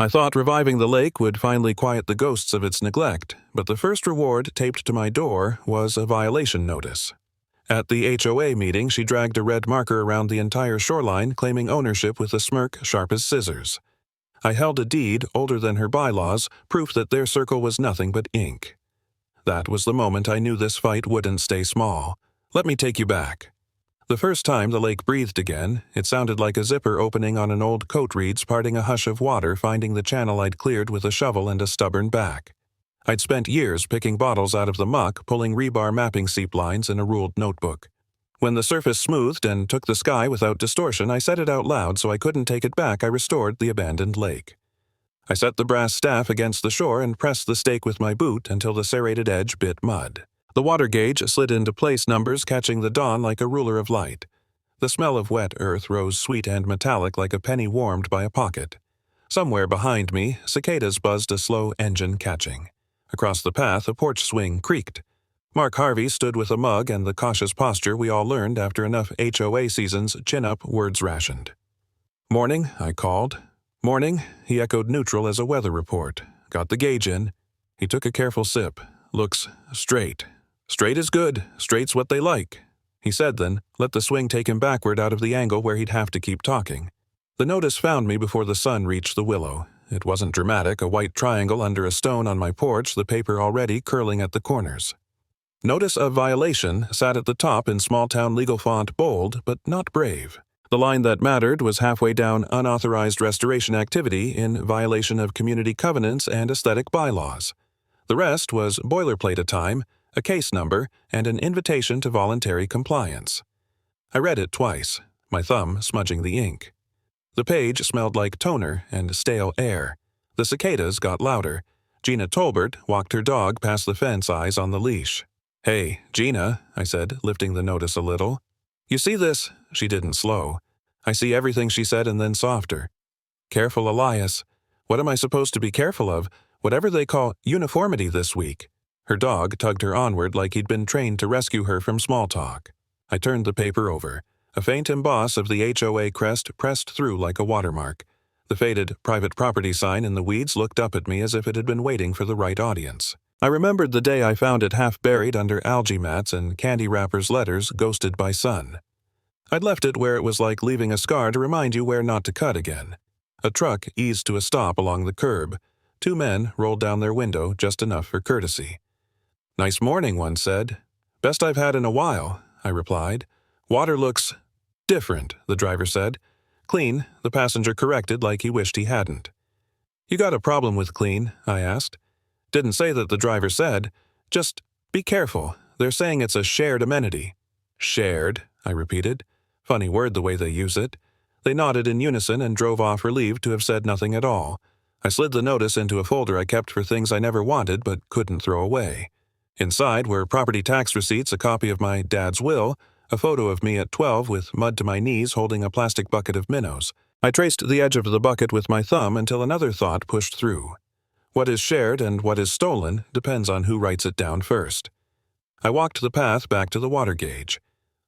I thought reviving the lake would finally quiet the ghosts of its neglect, but the first reward taped to my door was a violation notice. At the HOA meeting, she dragged a red marker around the entire shoreline, claiming ownership with a smirk sharp as scissors. I held a deed, older than her bylaws, proof that their circle was nothing but ink. That was the moment I knew this fight wouldn't stay small. Let me take you back. The first time the lake breathed again, it sounded like a zipper opening on an old coat reeds parting a hush of water finding the channel I'd cleared with a shovel and a stubborn back. I'd spent years picking bottles out of the muck, pulling rebar mapping seep lines in a ruled notebook. When the surface smoothed and took the sky without distortion, I said it out loud so I couldn't take it back. I restored the abandoned lake. I set the brass staff against the shore and pressed the stake with my boot until the serrated edge bit mud. The water gauge slid into place numbers, catching the dawn like a ruler of light. The smell of wet earth rose sweet and metallic like a penny warmed by a pocket. Somewhere behind me, cicadas buzzed a slow engine catching. Across the path, a porch swing creaked. Mark Harvey stood with a mug and the cautious posture we all learned after enough HOA seasons, chin-up, words rationed. "Morning," I called. "Morning," he echoed, neutral as a weather report. "Got the gauge in." He took a careful sip. "Looks straight." "Straight is good. Straight's what they like," he said then, let the swing take him backward out of the angle where he'd have to keep talking. The notice found me before the sun reached the willow. It wasn't dramatic, a white triangle under a stone on my porch, the paper already curling at the corners. Notice of violation sat at the top in small-town legal font, bold, but not brave. The line that mattered was halfway down: unauthorized restoration activity in violation of community covenants and aesthetic bylaws. The rest was boilerplate: a time, a case number, and an invitation to voluntary compliance. I read it twice, my thumb smudging the ink. The page smelled like toner and stale air. The cicadas got louder. Gina Tolbert walked her dog past the fence, eyes on the leash. "Hey, Gina," I said, lifting the notice a little. "You see this?" She didn't slow. I see everything she said, and then softer. "Careful, Elias. What am I supposed to be careful of? Whatever they call uniformity this week." Her dog tugged her onward like he'd been trained to rescue her from small talk. I turned the paper over. A faint emboss of the HOA crest pressed through like a watermark. The faded private property sign in the weeds looked up at me as if it had been waiting for the right audience. I remembered the day I found it half buried under algae mats and candy wrappers' letters, ghosted by sun. I'd left it where it was like leaving a scar to remind you where not to cut again. A truck eased to a stop along the curb. 2 men rolled down their window, just enough for courtesy. "Nice morning," one said. "Best I've had in a while," I replied. "Water looks different," the driver said. "Clean," the passenger corrected like he wished he hadn't. "You got a problem with clean?" I asked. "Didn't say that," the driver said. "Just be careful. They're saying it's a shared amenity." "Shared," I repeated. Funny word the way they use it. They nodded in unison and drove off, relieved to have said nothing at all. I slid the notice into a folder I kept for things I never wanted but couldn't throw away. Inside were property tax receipts, a copy of my dad's will, a photo of me at 12 with mud to my knees holding a plastic bucket of minnows. I traced the edge of the bucket with my thumb until another thought pushed through. What is shared and what is stolen depends on who writes it down first. I walked the path back to the water gauge.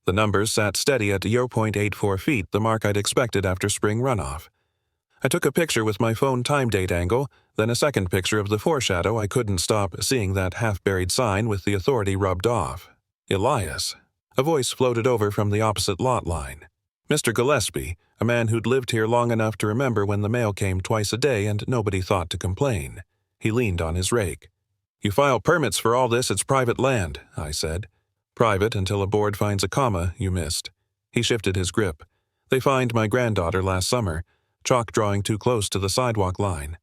The numbers sat steady at 0.84 feet, the mark I'd expected after spring runoff. I took a picture with my phone time-date angle, then a second picture of the foreshadow. I couldn't stop seeing that half-buried sign with the authority rubbed off. Elias. A voice floated over from the opposite lot line. Mr. Gillespie, a man who'd lived here long enough to remember when the mail came twice a day and nobody thought to complain. He leaned on his rake. "You file permits for all this, it's private land," I said. "Private until a board finds a comma you missed." He shifted his grip. "They fined my granddaughter last summer. Chalk drawing too close to the sidewalk line."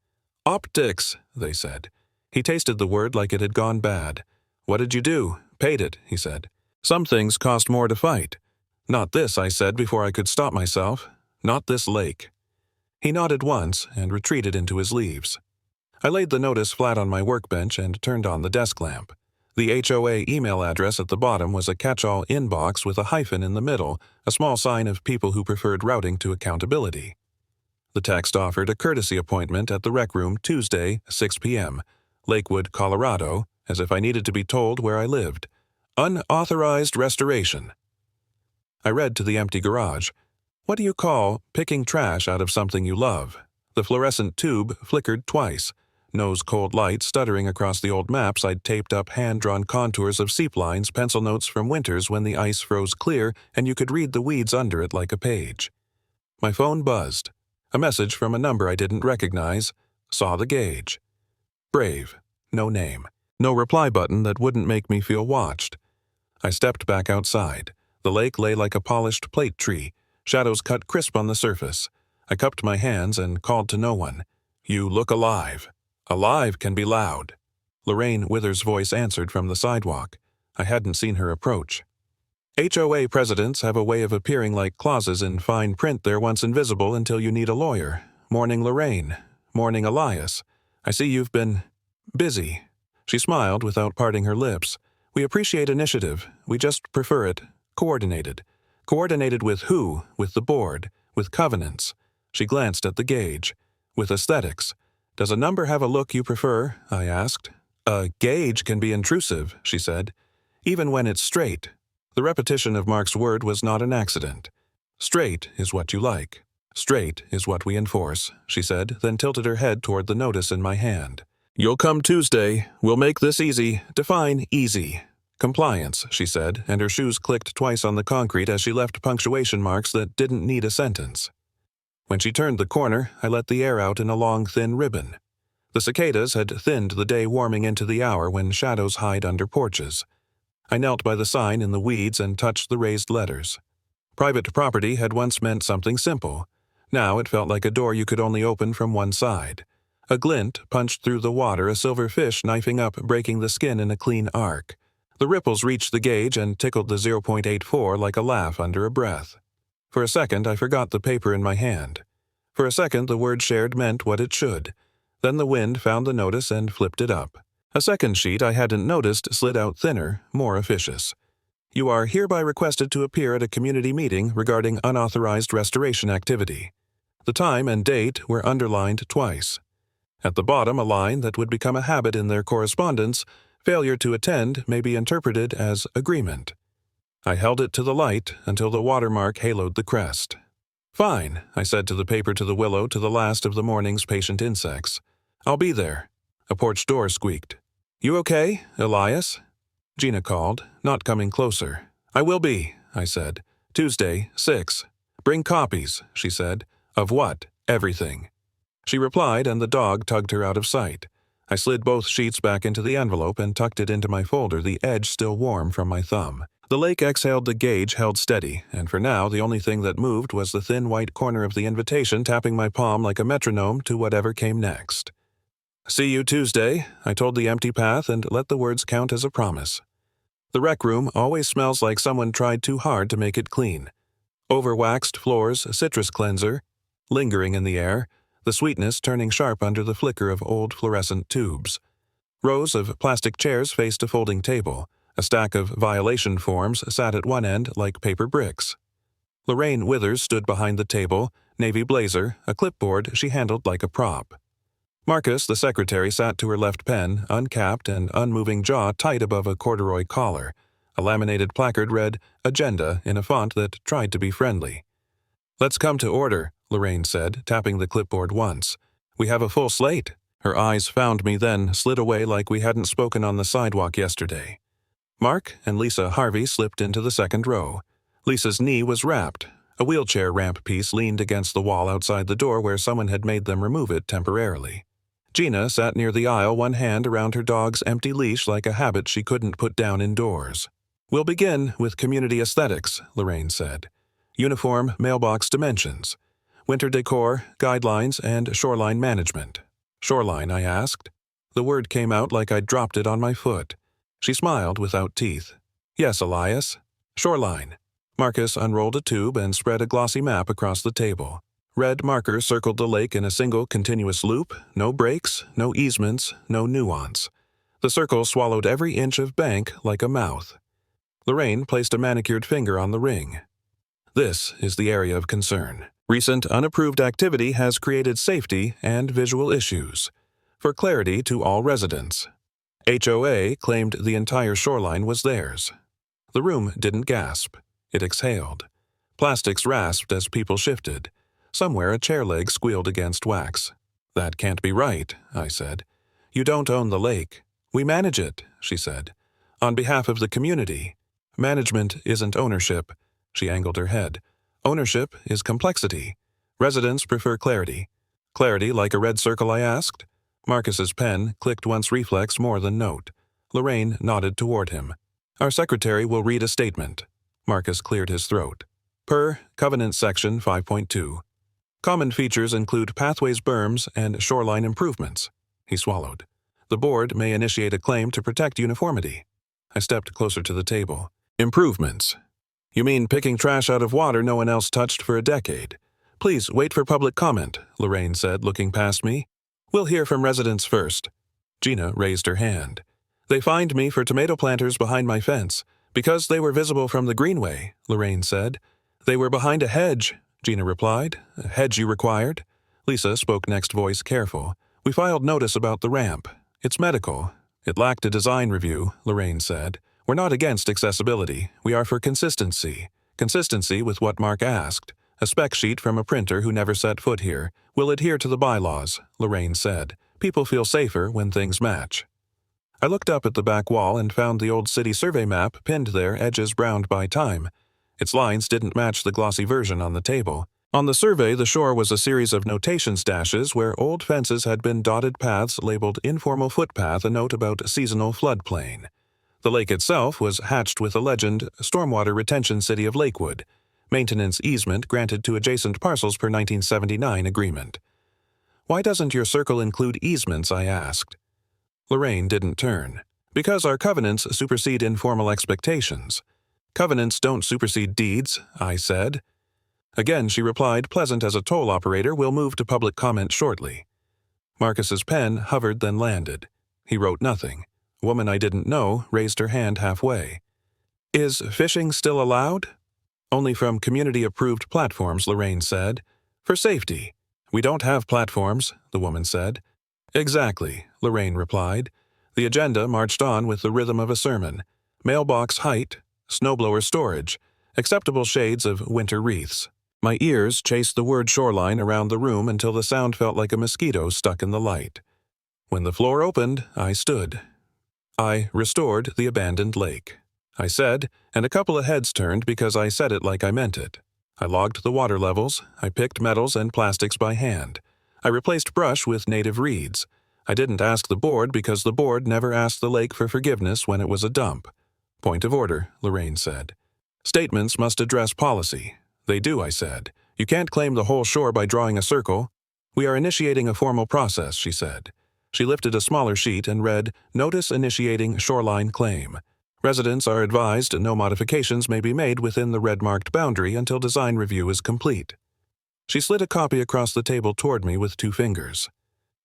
"Optics," they said. He tasted the word like it had gone bad. "What did you do?" "Paid it," he said. "Some things cost more to fight." "Not this," I said before I could stop myself. "Not this lake." He nodded once and retreated into his leaves. I laid the notice flat on my workbench and turned on the desk lamp. The HOA email address at the bottom was a catch-all inbox with a hyphen in the middle, a small sign of people who preferred routing to accountability. The text offered a courtesy appointment at the rec room Tuesday, 6 p.m., Lakewood, Colorado, as if I needed to be told where I lived. Unauthorized restoration. I read to the empty garage. "What do you call picking trash out of something you love?" The fluorescent tube flickered twice, nose-cold light stuttering across the old maps I'd taped up hand-drawn contours of seep lines, pencil notes from winters when the ice froze clear and you could read the weeds under it like a page. My phone buzzed. A message from a number I didn't recognize. Saw the gauge. Brave. No name. No reply button that wouldn't make me feel watched. I stepped back outside. The lake lay like a polished plate tree, shadows cut crisp on the surface. I cupped my hands and called to no one. "You look alive." "Alive can be loud." Lorraine Withers' voice answered from the sidewalk. I hadn't seen her approach. HOA presidents have a way of appearing like clauses in fine print they're once invisible until you need a lawyer. "Morning, Lorraine. Morning, Elias. I see you've been busy." She smiled without parting her lips. "We appreciate initiative. We just prefer it coordinated. Coordinated with who? With the board. With covenants." She glanced at the gauge. "With aesthetics. Does a number have a look you prefer?" I asked. "A gauge can be intrusive," she said, "even when it's straight." The repetition of Mark's word was not an accident. "Straight is what you like. Straight is what we enforce," she said, then tilted her head toward the notice in my hand. "You'll come Tuesday. We'll make this easy. Define easy." "Compliance," she said, and her shoes clicked twice on the concrete as she left punctuation marks that didn't need a sentence. When she turned the corner, I let the air out in a long, thin ribbon. The cicadas had thinned the day, warming into the hour when shadows hide under porches. I knelt by the sign in the weeds and touched the raised letters. Private property had once meant something simple. Now it felt like a door you could only open from one side. A glint punched through the water, a silver fish knifing up, breaking the skin in a clean arc. The ripples reached the gauge and tickled the 0.84 like a laugh under a breath. For a second, I forgot the paper in my hand. For a second, the word shared meant what it should. Then the wind found the notice and flipped it up. A second sheet I hadn't noticed slid out thinner, more officious. "You are hereby requested to appear at a community meeting regarding unauthorized restoration activity." The time and date were underlined twice. At the bottom, a line that would become a habit in their correspondence: "Failure to attend may be interpreted as agreement." I held it to the light until the watermark haloed the crest. "Fine," I said to the paper, to the willow, to the last of the morning's patient insects. "I'll be there." A porch door squeaked. "You okay, Elias?" Gina called, not coming closer. "I will be," I said. "Tuesday, 6. "Bring copies," she said. "Of what? Everything." She replied, and the dog tugged her out of sight. I slid both sheets back into the envelope and tucked it into my folder, the edge still warm from my thumb. The lake exhaled, the gauge held steady, and for now the only thing that moved was the thin white corner of the invitation tapping my palm like a metronome to whatever came next. "See you Tuesday," I told the empty path and let the words count as a promise. The rec room always smells like someone tried too hard to make it clean. Overwaxed floors, citrus cleanser, lingering in the air, the sweetness turning sharp under the flicker of old fluorescent tubes. Rows of plastic chairs faced a folding table. A stack of violation forms sat at one end like paper bricks. Lorraine Withers stood behind the table, navy blazer, a clipboard she handled like a prop. Marcus, the secretary, sat to her left, pen, uncapped and unmoving, jaw tight above a corduroy collar. A laminated placard read, "Agenda," in a font that tried to be friendly. "Let's come to order," Lorraine said, tapping the clipboard once. "We have a full slate." Her eyes found me, then slid away like we hadn't spoken on the sidewalk yesterday. Mark and Lisa Harvey slipped into the second row. Lisa's knee was wrapped. A wheelchair ramp piece leaned against the wall outside the door where someone had made them remove it temporarily. Gina sat near the aisle, one hand around her dog's empty leash like a habit she couldn't put down indoors. "We'll begin with community aesthetics," Lorraine said. "Uniform mailbox dimensions. Winter decor, guidelines, and shoreline management." "Shoreline?" I asked. The word came out like I'd dropped it on my foot. She smiled without teeth. "Yes, Elias. Shoreline." Marcus unrolled a tube and spread a glossy map across the table. Red markers circled the lake in a single continuous loop, no breaks, no easements, no nuance. The circle swallowed every inch of bank like a mouth. Lorraine placed a manicured finger on the ring. "This is the area of concern. Recent unapproved activity has created safety and visual issues. For clarity to all residents. HOA claimed the entire shoreline was theirs." The room didn't gasp. It exhaled. Plastics rasped as people shifted. Somewhere a chair leg squealed against wax. "That can't be right," I said. "You don't own the lake." "We manage it," she said. "On behalf of the community. Management isn't ownership." She angled her head. "Ownership is complexity. Residents prefer clarity." "Clarity like a red circle?" I asked. Marcus's pen clicked once reflex more than note. Lorraine nodded toward him. "Our secretary will read a statement." Marcus cleared his throat. Per Covenant Section 5.2. Common features include pathways, berms, and shoreline improvements. He swallowed. The board may initiate a claim to protect uniformity. I stepped closer to the table. Improvements. You mean picking trash out of water no one else touched for a decade? Please wait for public comment, Lorraine said, looking past me. We'll hear from residents first. Gina raised her hand. They fined me for tomato planters behind my fence. Because they were visible from the greenway, Lorraine said. They were behind a hedge, Gina replied. A hedge you required? Lisa spoke next, voice careful. We filed notice about the ramp. It's medical. It lacked a design review, Lorraine said. We're not against accessibility. We are for consistency. Consistency with what Mark asked. A spec sheet from a printer who never set foot here. We'll adhere to the bylaws, Lorraine said. People feel safer when things match. I looked up at the back wall and found the old city survey map pinned there, edges browned by time. Its lines didn't match the glossy version on the table. On the survey, the shore was a series of notation stashes where old fences had been dotted paths labeled informal footpath, a note about seasonal floodplain. The lake itself was hatched with a legend, Stormwater Retention City of Lakewood, maintenance easement granted to adjacent parcels per 1979 agreement. Why doesn't your circle include easements, I asked. Lorraine didn't turn. Because our covenants supersede informal expectations. Covenants don't supersede deeds, I said. Again she replied, pleasant as a toll operator, we'll move to public comment shortly. Marcus's pen hovered then landed. He wrote nothing. A woman I didn't know raised her hand halfway. Is fishing still allowed? Only from community-approved platforms, Lorraine said. For safety. We don't have platforms, the woman said. Exactly, Lorraine replied. The agenda marched on with the rhythm of a sermon. Mailbox height, snowblower storage, acceptable shades of winter wreaths. My ears chased the word shoreline around the room until the sound felt like a mosquito stuck in the light. When the floor opened, I stood. I restored the abandoned lake. I said, and a couple of heads turned because I said it like I meant it. I logged the water levels. I picked metals and plastics by hand. I replaced brush with native reeds. I didn't ask the board because the board never asked the lake for forgiveness when it was a dump. Point of order, Lorraine said. Statements must address policy. They do, I said. You can't claim the whole shore by drawing a circle. We are initiating a formal process, she said. She lifted a smaller sheet and read, Notice initiating shoreline claim. Residents are advised no modifications may be made within the red-marked boundary until design review is complete. She slid a copy across the table toward me with 2 fingers.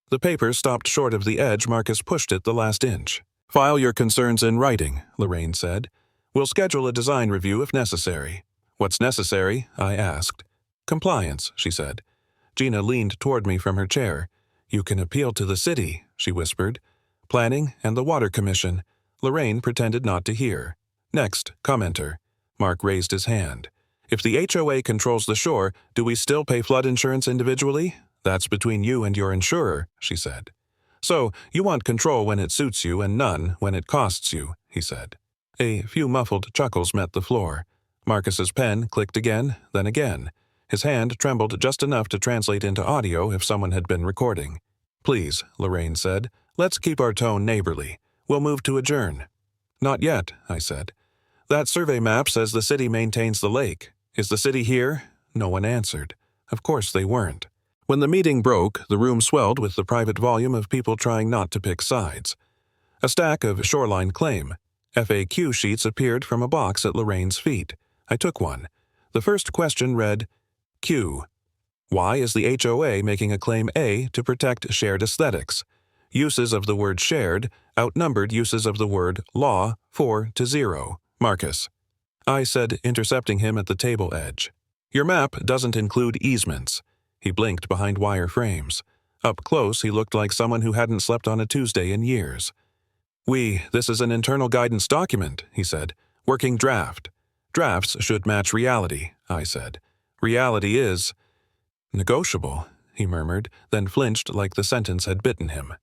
The paper stopped short of the edge. Marcus pushed it the last inch. File your concerns in writing, Lorraine said. We'll schedule a design review if necessary. What's necessary? I asked. Compliance, she said. Gina leaned toward me from her chair. You can appeal to the city, she whispered. Planning and the Water Commission. Lorraine pretended not to hear. Next, commenter. Mark raised his hand. If the HOA controls the shore, do we still pay flood insurance individually? That's between you and your insurer, she said. So, you want control when it suits you and none when it costs you, he said. A few muffled chuckles met the floor. Marcus's pen clicked again, then again. His hand trembled just enough to translate into audio if someone had been recording. Please, Lorraine said, let's keep our tone neighborly. We'll move to adjourn. Not yet, I said. That survey map says the city maintains the lake. Is the city here? No one answered. Of course they weren't. When the meeting broke, the room swelled with the private volume of people trying not to pick sides. A stack of shoreline claim. FAQ sheets appeared from a box at Lorraine's feet. I took one. The first question read, Q. Why is the HOA making a claim A to protect shared aesthetics? Uses of the word shared outnumbered uses of the word law 4-0. Marcus. I said, intercepting him at the table edge. Your map doesn't include easements. He blinked behind wire frames. Up close, he looked like someone who hadn't slept on a Tuesday in years. This is an internal guidance document, he said. Working draft. Drafts should match reality, I said. Reality is... Negotiable, he murmured, then flinched like the sentence had bitten him.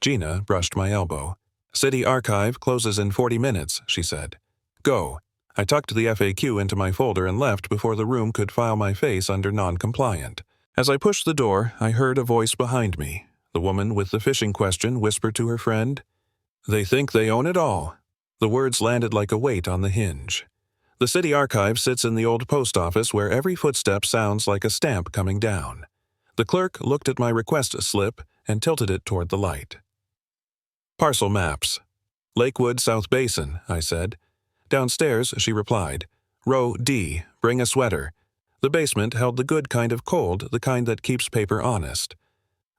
Gina brushed my elbow. City Archive closes in 40 minutes, she said. Go. I tucked the FAQ into my folder and left before the room could file my face under non-compliant. As I pushed the door, I heard a voice behind me. The woman with the fishing question whispered to her friend, "They think they own it all." The words landed like a weight on the hinge. The City Archive sits in the old post office where every footstep sounds like a stamp coming down. The clerk looked at my request slip and tilted it toward the light. Parcel maps. Lakewood South Basin, I said. Downstairs, she replied. Row D, bring a sweater. The basement held the good kind of cold, the kind that keeps paper honest.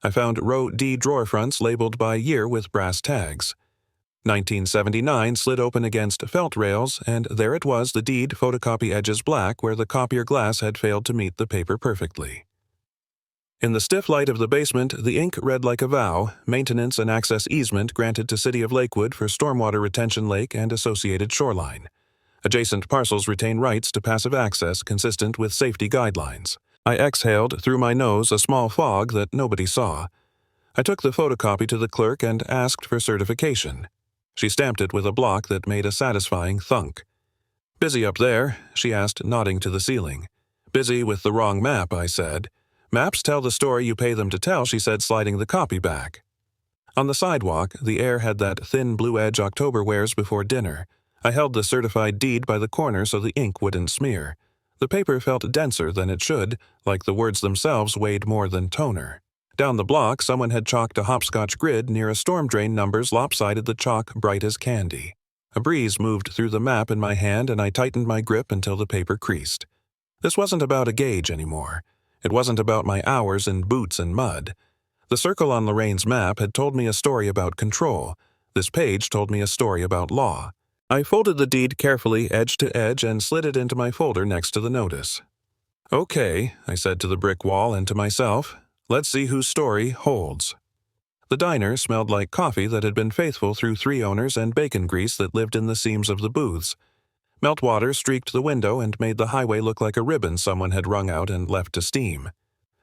I found row D drawer fronts labeled by year with brass tags. 1979 slid open against felt rails, and there it was, the deed, photocopy edges black where the copier glass had failed to meet the paper perfectly. In the stiff light of the basement, the ink read like a vow, maintenance and access easement granted to City of Lakewood for stormwater retention lake and associated shoreline. Adjacent parcels retain rights to passive access consistent with safety guidelines. I exhaled through my nose a small fog that nobody saw. I took the photocopy to the clerk and asked for certification. She stamped it with a block that made a satisfying thunk. Busy up there? She asked, nodding to the ceiling. Busy with the wrong map, I said. Maps tell the story you pay them to tell, she said, sliding the copy back. On the sidewalk, the air had that thin blue edge October wears before dinner. I held the certified deed by the corner so the ink wouldn't smear. The paper felt denser than it should, like the words themselves weighed more than toner. Down the block, someone had chalked a hopscotch grid near a storm drain numbers lopsided the chalk bright as candy. A breeze moved through the map in my hand and I tightened my grip until the paper creased. This wasn't about a gauge anymore. It wasn't about my hours in boots and mud. The circle on Lorraine's map had told me a story about control. This page told me a story about law. I folded the deed carefully edge to edge and slid it into my folder next to the notice. Okay, I said to the brick wall and to myself, let's see whose story holds. The diner smelled like coffee that had been faithful through 3 owners and bacon grease that lived in the seams of the booths. Meltwater streaked the window and made the highway look like a ribbon someone had wrung out and left to steam.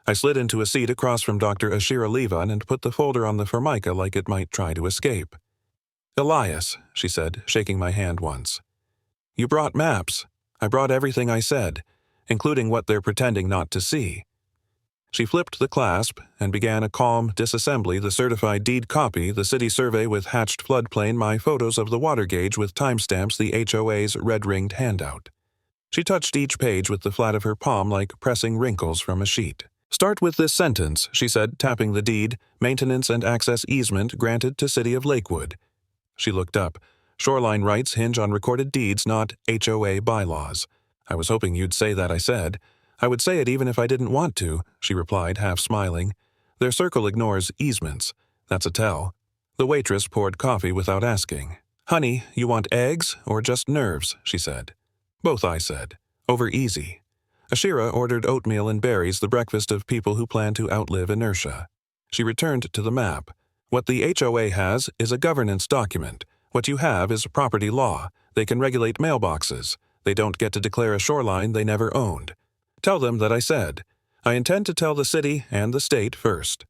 I slid into a seat across from Dr. Ashira Levan and put the folder on the formica like it might try to escape. Elias, she said, shaking my hand once. You brought maps. I brought everything I said, including what they're pretending not to see. She flipped the clasp and began a calm disassembly, the certified deed copy, the city survey with hatched floodplain, my photos of the water gauge with timestamps, the HOA's red-ringed handout. She touched each page with the flat of her palm like pressing wrinkles from a sheet. Start with this sentence, she said, tapping the deed, maintenance and access easement granted to City of Lakewood. She looked up. Shoreline rights hinge on recorded deeds, not HOA bylaws. I was hoping you'd say that, I said. I would say it even if I didn't want to, she replied, half smiling. Their circle ignores easements. That's a tell. The waitress poured coffee without asking. Honey, you want eggs or just nerves, she said. Both, I said. Over easy. Ashira ordered oatmeal and berries, the breakfast of people who plan to outlive inertia. She returned to the map. What the HOA has is a governance document. What you have is property law. They can regulate mailboxes. They don't get to declare a shoreline they never owned. Tell them that I said. I intend to tell the city and the state first.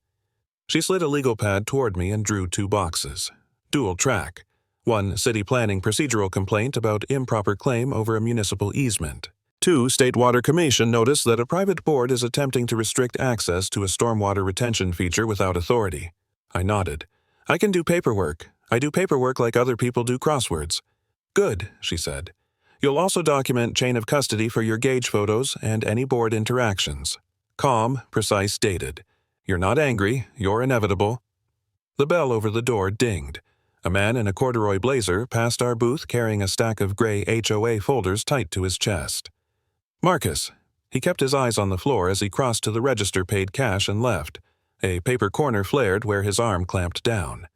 She slid a legal pad toward me and drew 2 boxes. Dual track. 1 city planning procedural complaint about improper claim over a municipal easement. 2 State Water Commission notice that a private board is attempting to restrict access to a stormwater retention feature without authority. I nodded. I can do paperwork. I do paperwork like other people do crosswords. Good, she said. You'll also document chain of custody for your gauge photos and any board interactions. Calm, precise, dated. You're not angry. You're inevitable. The bell over the door dinged. A man in a corduroy blazer passed our booth carrying a stack of gray HOA folders tight to his chest. Marcus. He kept his eyes on the floor as he crossed to the register, paid cash, and left. A paper corner flared where his arm clamped down.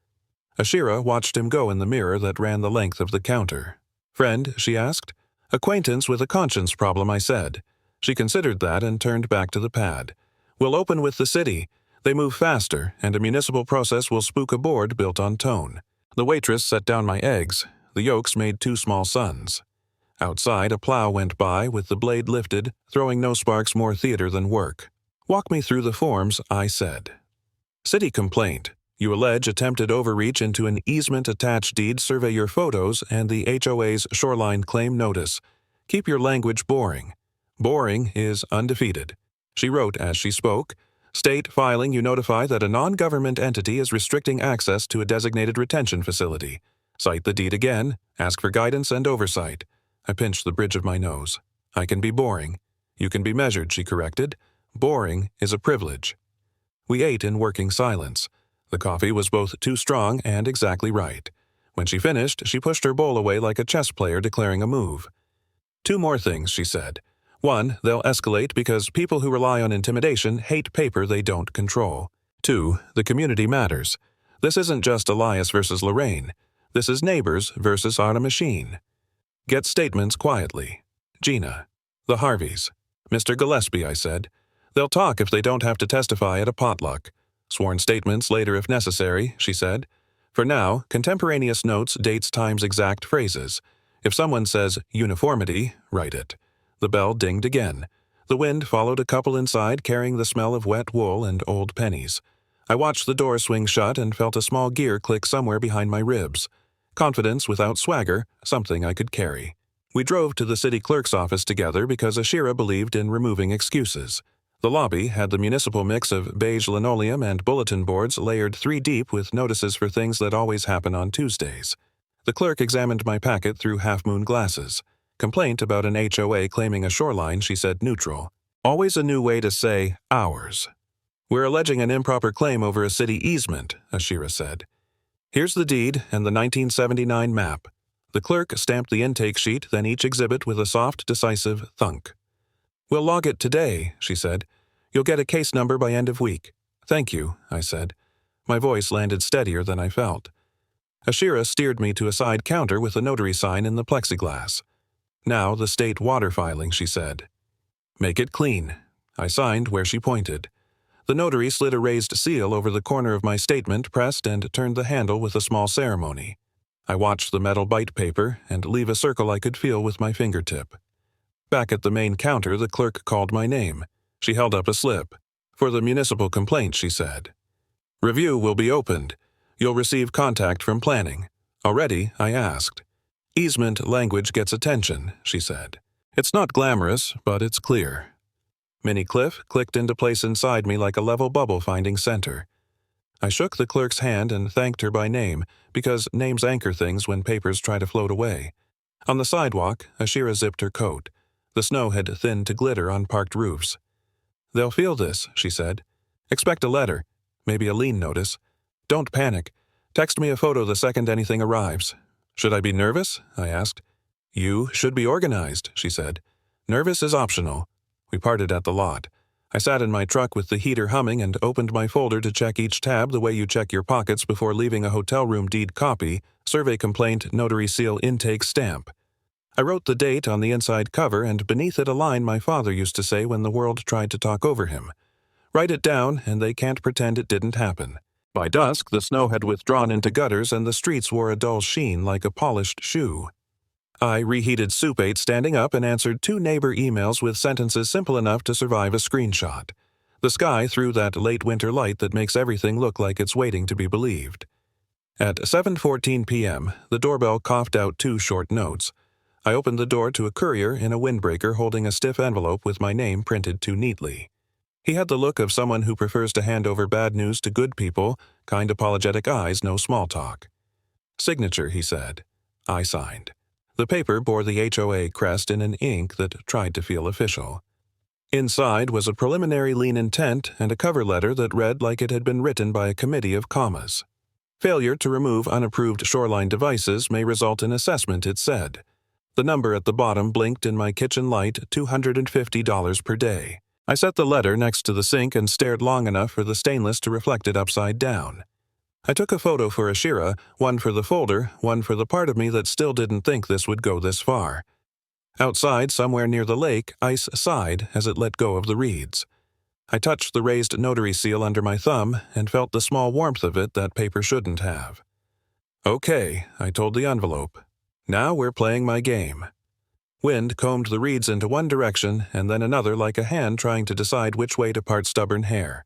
Ashira watched him go in the mirror that ran the length of the counter. Friend, she asked. Acquaintance with a conscience problem, I said. She considered that and turned back to the pad. We'll open with the city. They move faster, and a municipal process will spook a board built on tone. The waitress set down my eggs. The yolks made 2 small suns. Outside, a plow went by with the blade lifted, throwing no sparks more theater than work. Walk me through the forms, I said. City complaint. You allege attempted overreach into an easement-attached deed. Survey your photos and the HOA's Shoreline claim notice. Keep your language boring. Boring is undefeated. She wrote as she spoke. State filing, you notify that a non-government entity is restricting access to a designated retention facility. Cite the deed again. Ask for guidance and oversight. I pinched the bridge of my nose. I can be boring. You can be measured, she corrected. Boring is a privilege. We ate in working silence. The coffee was both too strong and exactly right. When she finished, she pushed her bowl away like a chess player declaring a move. 2 more things, she said. 1, they'll escalate because people who rely on intimidation hate paper they don't control. 2, the community matters. This isn't just Elias versus Lorraine. This is neighbors versus on a machine. Get statements quietly. Gina. The Harveys. Mr. Gillespie, I said. They'll talk if they don't have to testify at a potluck. Sworn statements later if necessary, she said. For now, contemporaneous notes, dates, times, exact phrases. If someone says uniformity, write it. The bell dinged again. The wind followed a couple inside carrying the smell of wet wool and old pennies. I watched the door swing shut and felt a small gear click somewhere behind my ribs. Confidence without swagger, something I could carry. We drove to the city clerk's office together because Ashira believed in removing excuses. The lobby had the municipal mix of beige linoleum and bulletin boards layered 3 deep with notices for things that always happen on Tuesdays. The clerk examined my packet through half-moon glasses. Complaint about an HOA claiming a shoreline, she said neutral. Always a new way to say ours. We're alleging an improper claim over a city easement, Ashira said. Here's the deed and the 1979 map. The clerk stamped the intake sheet, then each exhibit with a soft, decisive thunk. We'll log it today, she said. You'll get a case number by end of week. Thank you, I said. My voice landed steadier than I felt. Ashira steered me to a side counter with a notary sign in the plexiglass. Now the state water filing, she said. Make it clean. I signed where she pointed. The notary slid a raised seal over the corner of my statement, pressed and turned the handle with a small ceremony. I watched the metal bite paper and leave a circle I could feel with my fingertip. Back at the main counter, the clerk called my name. She held up a slip. For the municipal complaint, she said. Review will be opened. You'll receive contact from planning. Already, I asked. Easement language gets attention, she said. It's not glamorous, but it's clear. Minnie Cliff clicked into place inside me like a level bubble finding center. I shook the clerk's hand and thanked her by name, because names anchor things when papers try to float away. On the sidewalk, Ashira zipped her coat. The snow had thinned to glitter on parked roofs. They'll feel this, she said. Expect a letter, maybe a lien notice. Don't panic. Text me a photo the second anything arrives. Should I be nervous? I asked. You should be organized, she said. Nervous is optional. We parted at the lot. I sat in my truck with the heater humming and opened my folder to check each tab the way you check your pockets before leaving a hotel room deed copy, survey complaint, notary seal, intake stamp. I wrote the date on the inside cover and beneath it a line my father used to say when the world tried to talk over him. Write it down and they can't pretend it didn't happen. By dusk, the snow had withdrawn into gutters and the streets wore a dull sheen like a polished shoe. I reheated Soup 8 standing up and answered 2 neighbor emails with sentences simple enough to survive a screenshot. The sky threw that late winter light that makes everything look like it's waiting to be believed. At 7:14 p.m., the doorbell coughed out 2 short notes. I opened the door to a courier in a windbreaker holding a stiff envelope with my name printed too neatly. He had the look of someone who prefers to hand over bad news to good people, kind apologetic eyes, no small talk. Signature, he said. I signed. The paper bore the HOA crest in an ink that tried to feel official. Inside was a preliminary lien intent and a cover letter that read like it had been written by a committee of commas. Failure to remove unapproved shoreline devices may result in assessment, it said. The number at the bottom blinked in my kitchen light, $250 per day. I set the letter next to the sink and stared long enough for the stainless to reflect it upside down. I took a photo for Ashira, one for the folder, one for the part of me that still didn't think this would go this far. Outside, somewhere near the lake, ice sighed as it let go of the reeds. I touched the raised notary seal under my thumb and felt the small warmth of it that paper shouldn't have. Okay, I told the envelope. Now we're playing my game. Wind combed the reeds into one direction and then another like a hand trying to decide which way to part stubborn hair.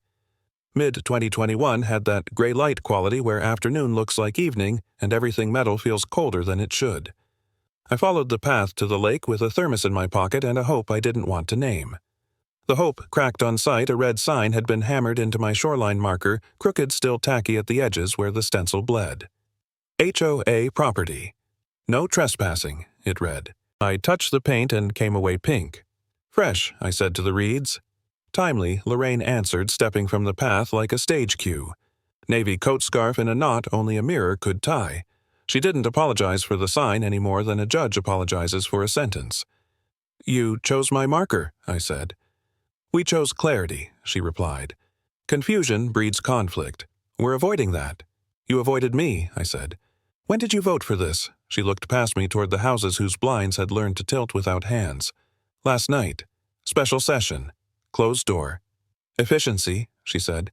Mid-2021 had that gray light quality where afternoon looks like evening and everything metal feels colder than it should. I followed the path to the lake with a thermos in my pocket and a hope I didn't want to name. The hope cracked on sight. A red sign had been hammered into my shoreline marker, crooked, still tacky at the edges where the stencil bled. HOA property. No trespassing, it read. I touched the paint and came away pink. Fresh, I said to the reeds. Timely, Lorraine answered, stepping from the path like a stage cue. Navy coat scarf in a knot only a mirror could tie. She didn't apologize for the sign any more than a judge apologizes for a sentence. You chose my marker, I said. We chose clarity, she replied. Confusion breeds conflict. We're avoiding that. You avoided me, I said. When did you vote for this? She looked past me toward the houses whose blinds had learned to tilt without hands. Last night. Special session. Closed door. Efficiency, she said.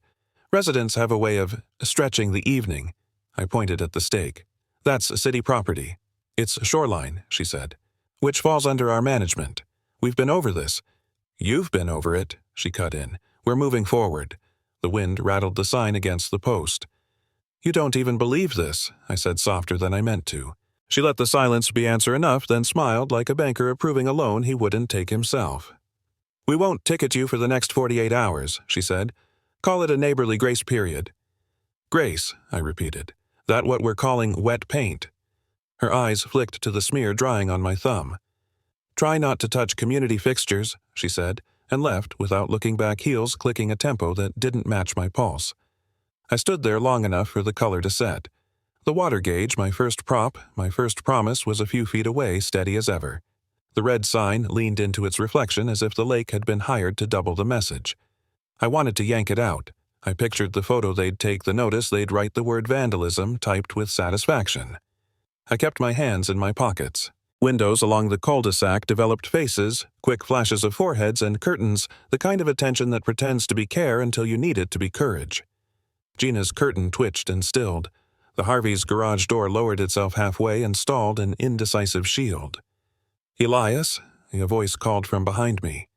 Residents have a way of stretching the evening. I pointed at the stake. That's city property. It's Shoreline, she said, which falls under our management. We've been over this. You've been over it, she cut in. We're moving forward. The wind rattled the sign against the post. You don't even believe this, I said softer than I meant to. She let the silence be answer enough, then smiled like a banker approving a loan he wouldn't take himself. We won't ticket you for the next 48 hours, she said. Call it a neighborly grace period. Grace, I repeated. That what we're calling wet paint. Her eyes flicked to the smear drying on my thumb. Try not to touch community fixtures, she said, and left without looking back, heels clicking a tempo that didn't match my pulse. I stood there long enough for the color to set. The water gauge, my first prop, my first promise, was a few feet away, steady as ever. The red sign leaned into its reflection as if the lake had been hired to double the message. I wanted to yank it out. I pictured the photo they'd take, the notice they'd write the word vandalism typed with satisfaction. I kept my hands in my pockets. Windows along the cul-de-sac developed faces, quick flashes of foreheads, and curtains, the kind of attention that pretends to be care until you need it to be courage. Gina's curtain twitched and stilled. The Harveys' garage door lowered itself halfway and stalled an indecisive shield. Elias, a voice called from behind me.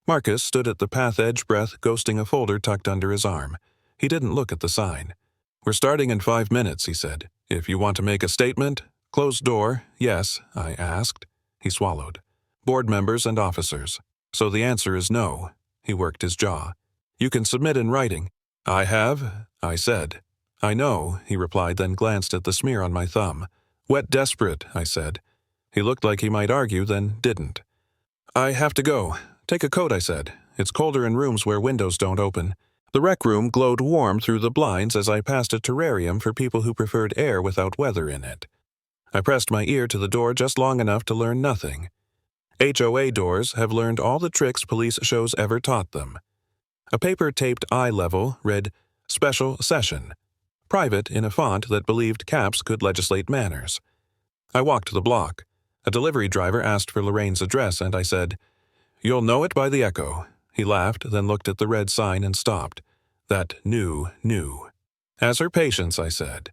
Marcus stood at the path edge, breath ghosting a folder tucked under his arm. He didn't look at the sign. We're starting in 5 minutes, he said. If you want to make a statement. Closed door, yes, I asked. He swallowed. Board members and officers. So the answer is no. He worked his jaw. You can submit in writing. I have, I said. I know, he replied, then glanced at the smear on my thumb. Wet desperate, I said. He looked like he might argue, then didn't. I have to go. Take a coat, I said. It's colder in rooms where windows don't open. The rec room glowed warm through the blinds as I passed a terrarium for people who preferred air without weather in it. I pressed my ear to the door just long enough to learn nothing. HOA doors have learned all the tricks police shows ever taught them. A paper taped eye level read, Special Session. Private in a font that believed caps could legislate manners. I walked the block. A delivery driver asked for Lorraine's address, and I said, You'll know it by the echo. He laughed, then looked at the red sign and stopped. That knew. As her patience, I said.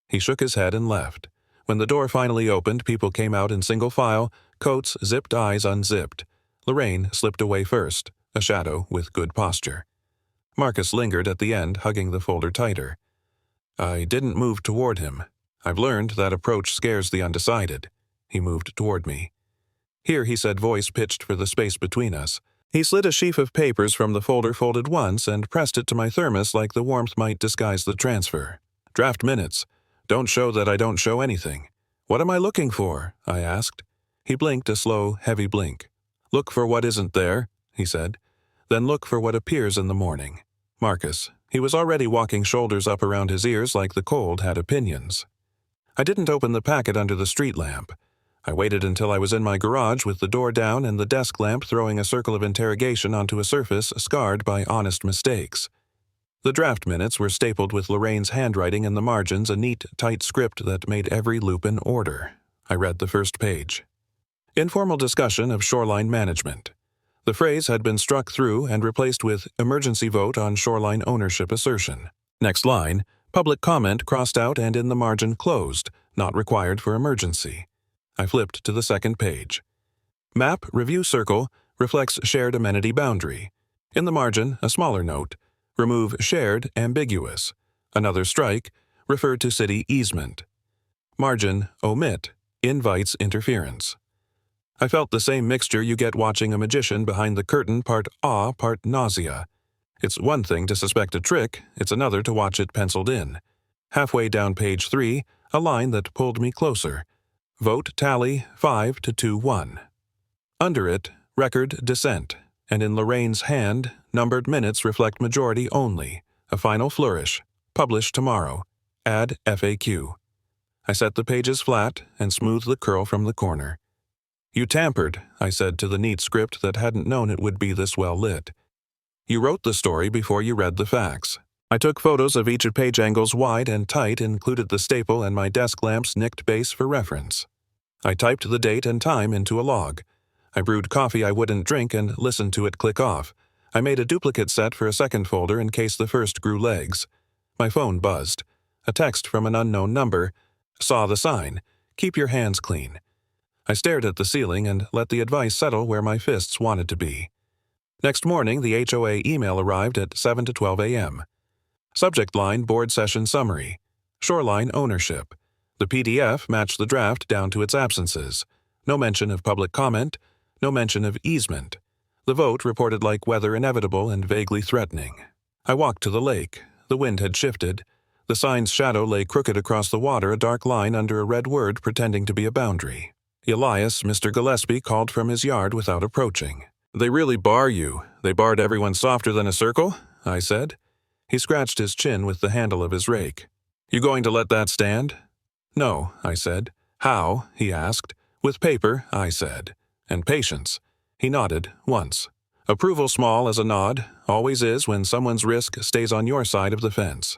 He shook his head and left. When the door finally opened, people came out in single file, coats zipped, eyes unzipped. Lorraine slipped away first, a shadow with good posture. Marcus lingered at the end, hugging the folder tighter. I didn't move toward him. I've learned that approach scares the undecided. He moved toward me. Here, he said, voice pitched for the space between us. He slid a sheaf of papers from the folder folded once and pressed it to my thermos like the warmth might disguise the transfer. Draft minutes. Don't show that I don't show anything. What am I looking for? I asked. He blinked a slow, heavy blink. Look for what isn't there, he said. Then look for what appears in the morning. Marcus. He was already walking shoulders up around his ears like the cold had opinions. I didn't open the packet under the street lamp. I waited until I was in my garage with the door down and the desk lamp throwing a circle of interrogation onto a surface scarred by honest mistakes. The draft minutes were stapled with Lorraine's handwriting in the margins, a neat, tight script that made every loop in order. I read the first page. Informal discussion of shoreline management. The phrase had been struck through and replaced with emergency vote on shoreline ownership assertion. Next line, public comment crossed out and in the margin closed, not required for emergency. I flipped to the second page. Map review circle reflects shared amenity boundary. In the margin, a smaller note. Remove shared ambiguous. Another strike, refer to city easement. Margin omit, invites interference. I felt the same mixture you get watching a magician behind the curtain, part awe, part nausea. It's one thing to suspect a trick, it's another to watch it penciled in. Halfway down page 3, a line that pulled me closer. Vote tally 5-2-1. Under it, record dissent, and in Lorraine's hand, numbered minutes reflect majority only. A final flourish. Publish tomorrow. Add FAQ. I set the pages flat and smoothed the curl from the corner. You tampered, I said to the neat script that hadn't known it would be this well lit. You wrote the story before you read the facts. I took photos of each of page angles wide and tight, included the staple and my desk lamp's nicked base for reference. I typed the date and time into a log. I brewed coffee I wouldn't drink and listened to it click off. I made a duplicate set for a second folder in case the first grew legs. My phone buzzed. A text from an unknown number. Saw the sign. Keep your hands clean. I stared at the ceiling and let the advice settle where my fists wanted to be. Next morning, the HOA email arrived at 7 to 12 a.m. Subject line board session summary. Shoreline ownership. The PDF matched the draft down to its absences. No mention of public comment. No mention of easement. The vote reported like weather inevitable and vaguely threatening. I walked to the lake. The wind had shifted. The sign's shadow lay crooked across the water, a dark line under a red word pretending to be a boundary. Elias, Mr. Gillespie, called from his yard without approaching. They really bar you. They barred everyone softer than a circle? I said. He scratched his chin with the handle of his rake. You going to let that stand? No, I said. How? He asked. With paper, I said. And patience. He nodded, once. Approval small as a nod, always is when someone's risk stays on your side of the fence.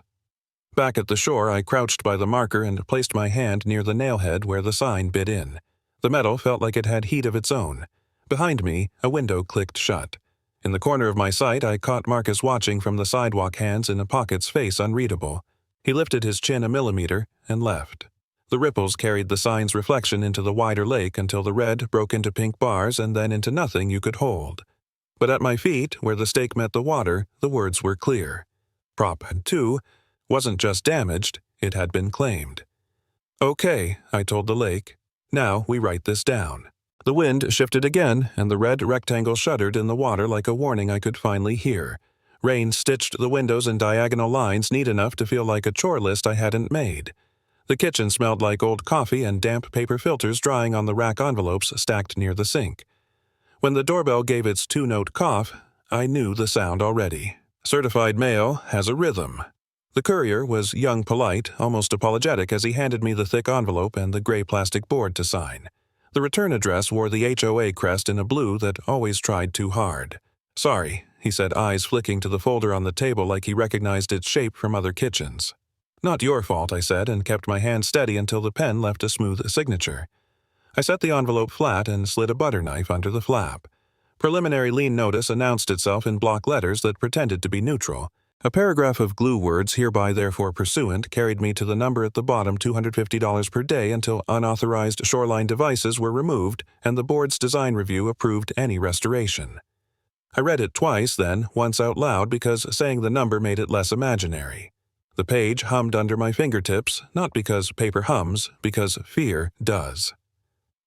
Back at the shore, I crouched by the marker and placed my hand near the nailhead where the sign bit in. The metal felt like it had heat of its own. Behind me, a window clicked shut. In the corner of my sight, I caught Marcus watching from the sidewalk, hands in a pocket's face unreadable. He lifted his chin a millimeter and left. The ripples carried the sign's reflection into the wider lake until the red broke into pink bars and then into nothing you could hold. But at my feet, where the stake met the water, the words were clear. Prop 2 wasn't just damaged, it had been claimed. Okay, I told the lake. Now we write this down. The wind shifted again, and the red rectangle shuddered in the water like a warning I could finally hear. Rain stitched the windows in diagonal lines neat enough to feel like a chore list I hadn't made. The kitchen smelled like old coffee and damp paper filters drying on the rack envelopes stacked near the sink. When the doorbell gave its 2-note cough, I knew the sound already. Certified mail has a rhythm. The courier was young, polite, almost apologetic as he handed me the thick envelope and the gray plastic board to sign. The return address wore the HOA crest in a blue that always tried too hard. Sorry, he said, eyes flicking to the folder on the table like he recognized its shape from other kitchens. Not your fault, I said, and kept my hand steady until the pen left a smooth signature. I set the envelope flat and slid a butter knife under the flap. Preliminary lien notice announced itself in block letters that pretended to be neutral. A paragraph of glue words, hereby therefore pursuant, carried me to the number at the bottom, $250 per day until unauthorized Shoreline devices were removed and the board's design review approved any restoration. I read it twice then, once out loud because saying the number made it less imaginary. The page hummed under my fingertips, not because paper hums, because fear does.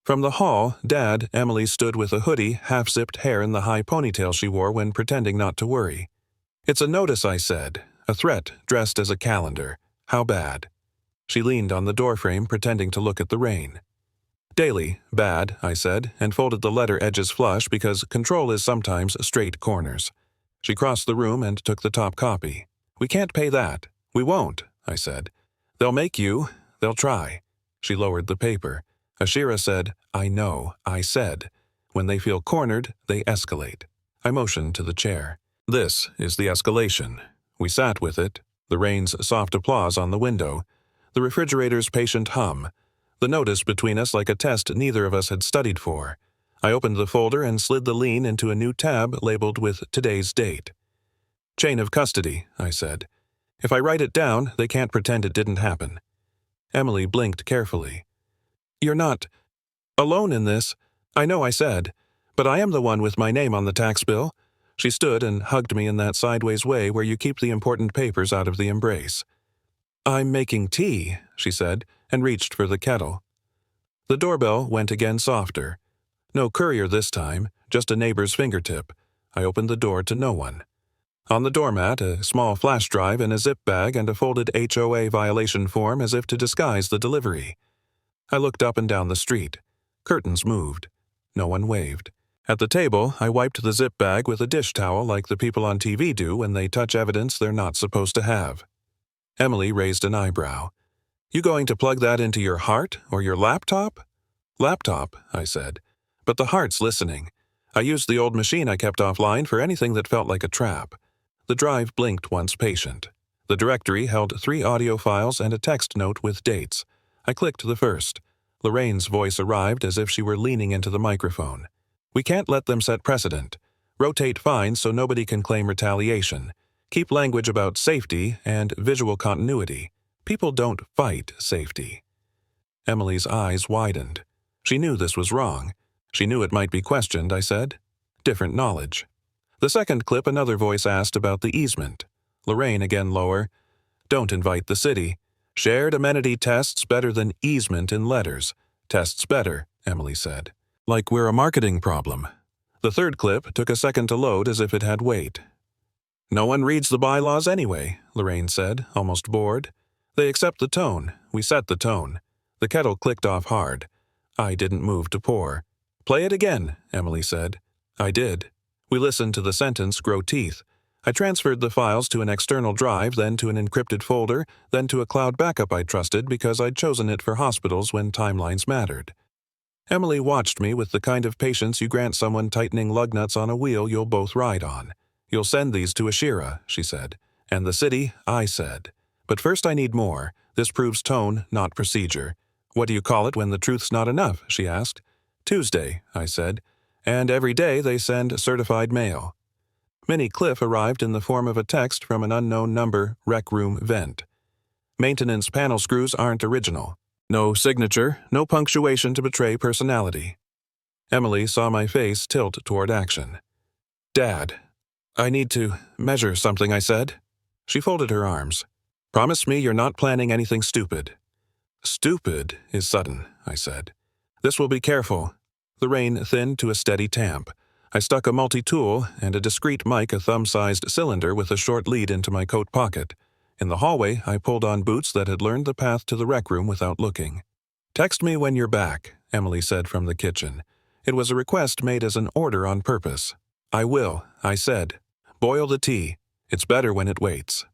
From the hall, Dad, Emily stood with a hoodie, half-zipped hair in the high ponytail she wore when pretending not to worry. It's a notice, I said. A threat, dressed as a calendar. How bad? She leaned on the doorframe, pretending to look at the rain. Daily, bad, I said, and folded the letter edges flush because control is sometimes straight corners. She crossed the room and took the top copy. We can't pay that. We won't, I said. They'll make you. They'll try. She lowered the paper. Ashira said, I know, I said. When they feel cornered, they escalate. I motioned to the chair. This is the escalation. We sat with it, the rain's soft applause on the window, the refrigerator's patient hum, the notice between us like a test neither of us had studied for. I opened the folder and slid the lien into a new tab labeled with today's date. Chain of custody, I said. If I write it down, they can't pretend it didn't happen. Emily blinked carefully. You're not alone in this. I know, I said, but I am the one with my name on the tax bill. She stood and hugged me in that sideways way where you keep the important papers out of the embrace. I'm making tea, she said, and reached for the kettle. The doorbell went again softer. No courier this time, just a neighbor's fingertip. I opened the door to no one. On the doormat, a small flash drive in a zip bag and a folded HOA violation form as if to disguise the delivery. I looked up and down the street. Curtains moved. No one waved. At the table, I wiped the zip bag with a dish towel like the people on TV do when they touch evidence they're not supposed to have. Emily raised an eyebrow. You going to plug that into your heart or your laptop? Laptop, I said. But the heart's listening. I used the old machine I kept offline for anything that felt like a trap. The drive blinked once patient. The directory held 3 audio files and a text note with dates. I clicked the first. Lorraine's voice arrived as if she were leaning into the microphone. We can't let them set precedent. Rotate fines so nobody can claim retaliation. Keep language about safety and visual continuity. People don't fight safety. Emily's eyes widened. She knew this was wrong. She knew it might be questioned, I said. Different knowledge. The second clip, another voice asked about the easement. Lorraine, again lower. Don't invite the city. Shared amenity tests better than easement in letters. Tests better, Emily said. Like we're a marketing problem. The third clip took a second to load as if it had weight. No one reads the bylaws anyway, Lorraine said, almost bored. They accept the tone. We set the tone. The kettle clicked off hard. I didn't move to pour. Play it again, Emily said. I did. We listened to the sentence grow teeth. I transferred the files to an external drive, then to an encrypted folder, then to a cloud backup I trusted because I'd chosen it for hospitals when timelines mattered. Emily watched me with the kind of patience you grant someone tightening lug nuts on a wheel you'll both ride on. You'll send these to Ashira, she said. And the city, I said. But first I need more. This proves tone, not procedure. What do you call it when the truth's not enough, she asked. Tuesday, I said. And every day they send certified mail. Minnie Cliff arrived in the form of a text from an unknown number, rec room vent. Maintenance panel screws aren't original. No signature, no punctuation to betray personality. Emily saw my face tilt toward action. Dad, I need to measure something, I said. She folded her arms. Promise me you're not planning anything stupid. Stupid is sudden, I said. This will be careful. The rain thinned to a steady tamp. I stuck a multi-tool and a discreet mic, a thumb-sized cylinder with a short lead, into my coat pocket. In the hallway, I pulled on boots that had learned the path to the rec room without looking. Text me when you're back, Emily said from the kitchen. It was a request made as an order on purpose. I will, I said. Boil the tea. It's better when it waits.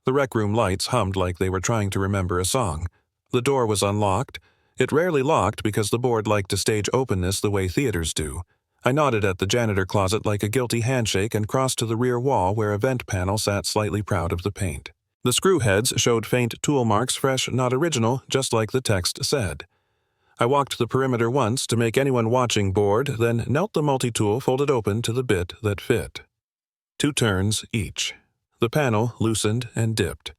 The rec room lights hummed like they were trying to remember a song. The door was unlocked. It rarely locked because the board liked to stage openness the way theaters do. I nodded at the janitor closet like a guilty handshake and crossed to the rear wall where a vent panel sat slightly proud of the paint. The screw heads showed faint tool marks, fresh, not original, just like the text said. I walked the perimeter once to make anyone watching bored, then knelt the multi-tool folded open to the bit that fit. 2 turns each. The panel loosened and dipped.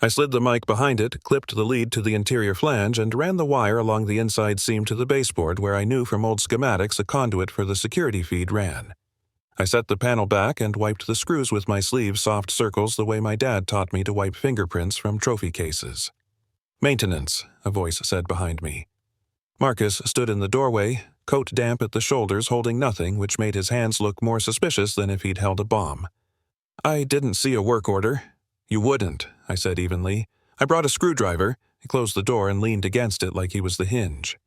I slid the mic behind it, clipped the lead to the interior flange, and ran the wire along the inside seam to the baseboard where I knew from old schematics a conduit for the security feed ran. I set the panel back and wiped the screws with my sleeve soft circles the way my dad taught me to wipe fingerprints from trophy cases. Maintenance, a voice said behind me. Marcus stood in the doorway, coat damp at the shoulders, holding nothing, which made his hands look more suspicious than if he'd held a bomb. I didn't see a work order. You wouldn't, I said evenly. I brought a screwdriver. He closed the door and leaned against it like he was the hinge.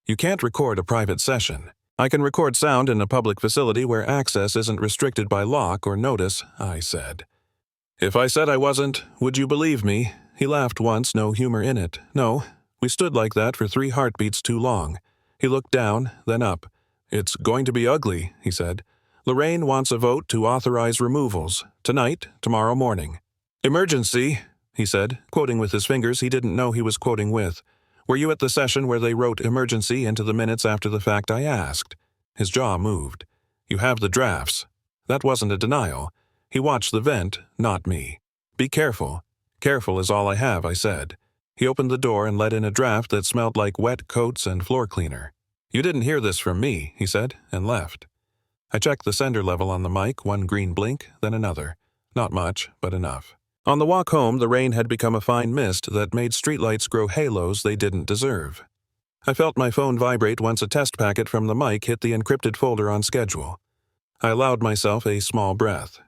You can't record a private session. I can record sound in a public facility where access isn't restricted by lock or notice, I said. If I said I wasn't, would you believe me? He laughed once, no humor in it. No, we stood like that for 3 heartbeats too long. He looked down, then up. It's going to be ugly, he said. Lorraine wants a vote to authorize removals. Tonight, tomorrow morning. Emergency, he said, quoting with his fingers he didn't know he was quoting with. Were you at the session where they wrote emergency into the minutes after the fact, I asked. His jaw moved. You have the drafts. That wasn't a denial. He watched the vent, not me. Be careful. Careful is all I have, I said. He opened the door and let in a draft that smelled like wet coats and floor cleaner. "You didn't hear this from me," he said, and left. I checked the sender level on the mic, one green blink, then another. Not much, but enough. On the walk home, the rain had become a fine mist that made streetlights grow halos they didn't deserve. I felt my phone vibrate once a test packet from the mic hit the encrypted folder on schedule. I allowed myself a small breath.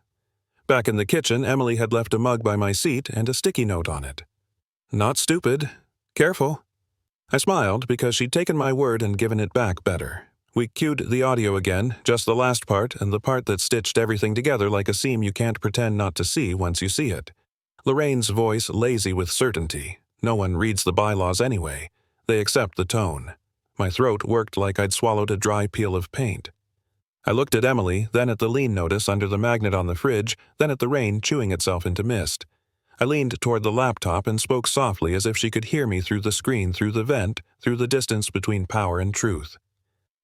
Back in the kitchen, Emily had left a mug by my seat and a sticky note on it. "Not stupid. Careful." I smiled because she'd taken my word and given it back better. We cued the audio again, just the last part and the part that stitched everything together like a seam you can't pretend not to see once you see it. Lorraine's voice lazy with certainty. No one reads the bylaws anyway. They accept the tone. My throat worked like I'd swallowed a dry peel of paint. I looked at Emily, then at the lean notice under the magnet on the fridge, then at the rain chewing itself into mist. I leaned toward the laptop and spoke softly as if she could hear me through the screen, through the vent, through the distance between power and truth.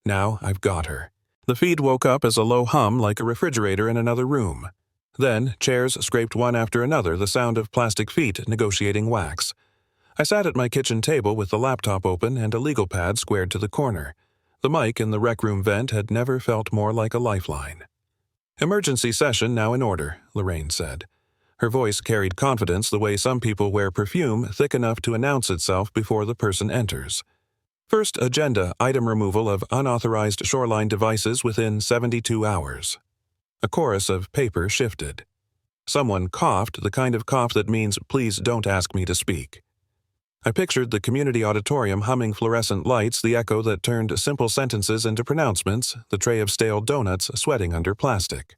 Now I've got her. The feed woke up as a low hum like a refrigerator in another room. Then chairs scraped one after another, the sound of plastic feet negotiating wax. I sat at my kitchen table with the laptop open and a legal pad squared to the corner. The mic in the rec room vent had never felt more like a lifeline. "Emergency session now in order," Lorraine said. Her voice carried confidence the way some people wear perfume thick enough to announce itself before the person enters. First agenda, item removal of unauthorized Shoreline devices within 72 hours. A chorus of paper shifted. Someone coughed, the kind of cough that means, "Please don't ask me to speak." I pictured the community auditorium humming fluorescent lights, the echo that turned simple sentences into pronouncements, the tray of stale donuts sweating under plastic.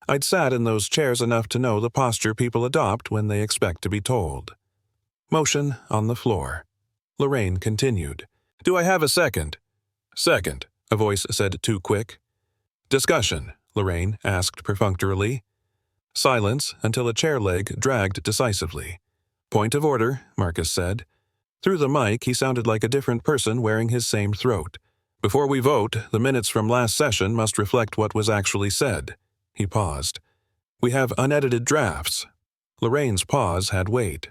I'd sat in those chairs enough to know the posture people adopt when they expect to be told. Motion on the floor. Lorraine continued. "Do I have a second?" "Second," a voice said too quick. "Discussion," Lorraine asked perfunctorily. Silence until a chair leg dragged decisively. "Point of order," Marcus said. Through the mic, he sounded like a different person wearing his same throat. "Before we vote, the minutes from last session must reflect what was actually said." He paused. "We have unedited drafts." Lorraine's pause had weight.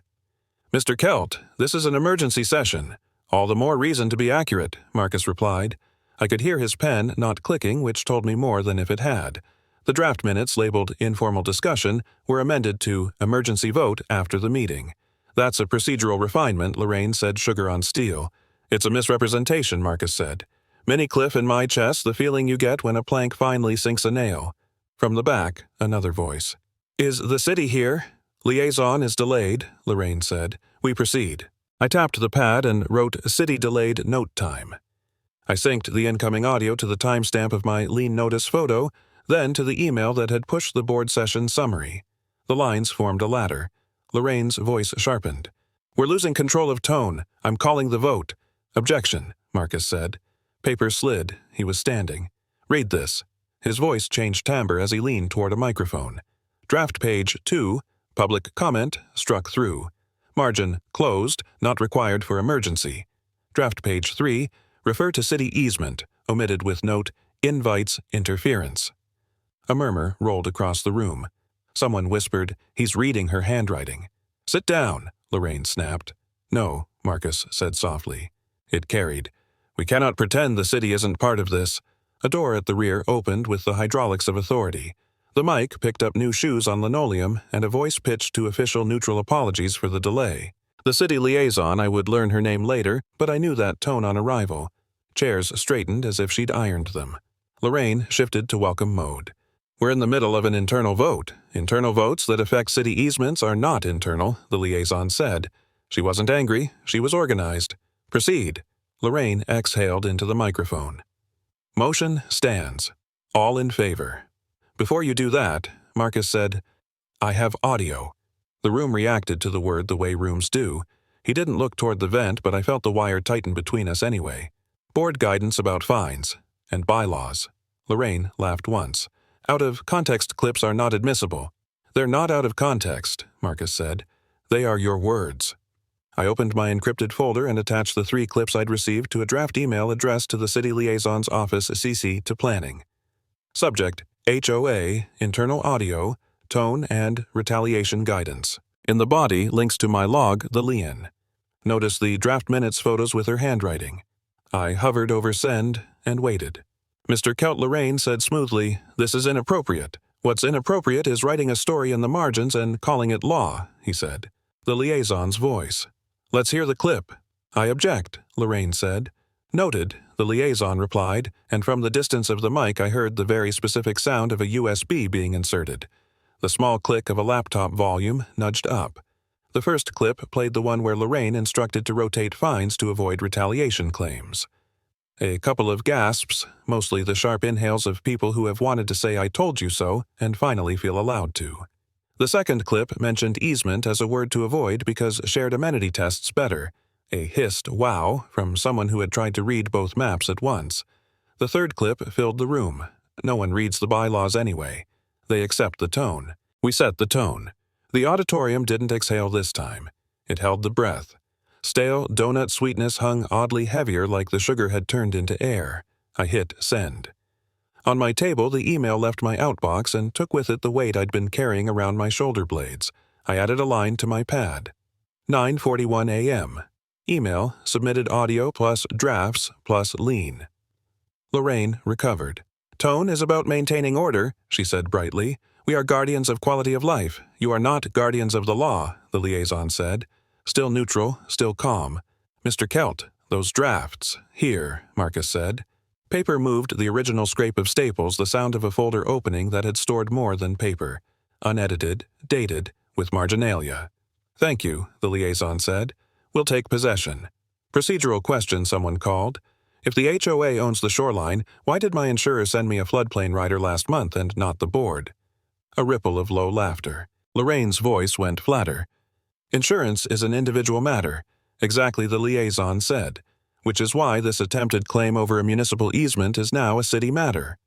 "Mr. Kelt, this is an emergency session. All the more reason to be accurate," Marcus replied. I could hear his pen not clicking, which told me more than if it had. The draft minutes labeled informal discussion were amended to emergency vote after the meeting. "That's a procedural refinement," Lorraine said, sugar on steel. "It's a misrepresentation," Marcus said. "Mini cliff in my chest, the feeling you get when a plank finally sinks a nail." From the back, another voice. "Is the city here?" "Liaison is delayed," Lorraine said. "We proceed." I tapped the pad and wrote "City delayed note time." I synced the incoming audio to the timestamp of my lean notice photo, then to the email that had pushed the board session summary. The lines formed a ladder. Lorraine's voice sharpened. "We're losing control of tone. I'm calling the vote." "Objection," Marcus said. Paper slid. He was standing. "Read this." His voice changed timbre as he leaned toward a microphone. Draft page 2, public comment, struck through. Margin, closed, not required for emergency. Draft page 3, refer to city easement, omitted with note, invites interference. A murmur rolled across the room. Someone whispered, "He's reading her handwriting." "Sit down," Lorraine snapped. "No," Marcus said softly. It carried. "We cannot pretend the city isn't part of this." A door at the rear opened with the hydraulics of authority. The mic picked up new shoes on linoleum, and a voice pitched to official neutral apologies for the delay. The city liaison, I would learn her name later, but I knew that tone on arrival. Chairs straightened as if she'd ironed them. Lorraine shifted to welcome mode. "We're in the middle of an internal vote. Internal votes that affect city easements are not internal," the liaison said. She wasn't angry. She was organized. "Proceed." Lorraine exhaled into the microphone. "Motion stands. All in favor." "Before you do that," Marcus said, "I have audio." The room reacted to the word the way rooms do. He didn't look toward the vent, but I felt the wire tighten between us anyway. "Board guidance about fines. And bylaws." Lorraine laughed once. "Out-of-context clips are not admissible." "They're not out of context," Marcus said. "They are your words." I opened my encrypted folder and attached the 3 clips I'd received to a draft email addressed to the city liaison's office CC to planning. Subject, HOA, internal audio, tone, and retaliation guidance. In the body, links to my log, the Lian. Notice the draft minutes photos with her handwriting. I hovered over send and waited. Mr. Count Lorraine said smoothly, "This is inappropriate. What's inappropriate is writing a story in the margins and calling it law," he said. The liaison's voice. "Let's hear the clip." "I object," Lorraine said. "Noted," the liaison replied, and from the distance of the mic I heard the very specific sound of a USB being inserted. The small click of a laptop volume nudged up. The first clip played the one where Lorraine instructed to rotate fines to avoid retaliation claims. A couple of gasps, mostly the sharp inhales of people who have wanted to say "I told you so" and finally feel allowed to. The second clip mentioned easement as a word to avoid because shared amenity tests better. A hissed "wow" from someone who had tried to read both maps at once. The third clip filled the room. No one reads the bylaws anyway. They accept the tone. We set the tone. The auditorium didn't exhale this time. It held the breath. Stale donut sweetness hung oddly heavier like the sugar had turned into air. I hit send. On my table, the email left my outbox and took with it the weight I'd been carrying around my shoulder blades. I added a line to my pad. 9:41 a.m. Email, submitted audio plus drafts plus lean. Lorraine recovered. "Tone is about maintaining order," she said brightly. "We are guardians of quality of life. You are not guardians of the law," the liaison said. Still neutral, still calm. "Mr. Kelt, those drafts. Here," Marcus said. Paper moved the original scrape of staples, the sound of a folder opening that had stored more than paper. Unedited, dated, with marginalia. "Thank you," the liaison said. "We'll take possession." "Procedural question," someone called. "If the HOA owns the Shoreline, why did my insurer send me a floodplain rider last month and not the board?" A ripple of low laughter. Lorraine's voice went flatter. "Insurance is an individual matter," exactly the liaison said, "which is why this attempted claim over a municipal easement is now a city matter."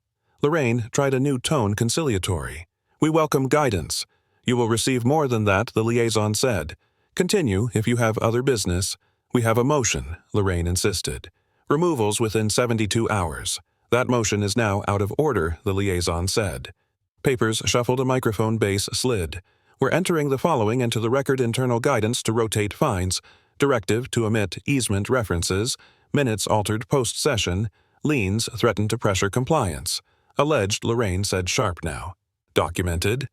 Lorraine tried a new tone conciliatory. "We welcome guidance. You will receive more than that," the liaison said. "Continue if you have other business." "We have a motion," Lorraine insisted. "Removals within 72 hours. That motion is now out of order," the liaison said. Papers shuffled, a microphone base slid. "We're entering the following into the record: internal guidance to rotate fines, directive to omit easement references, minutes altered post-session, liens threaten to pressure compliance." Alleged, Lorraine said sharp now. "Documented."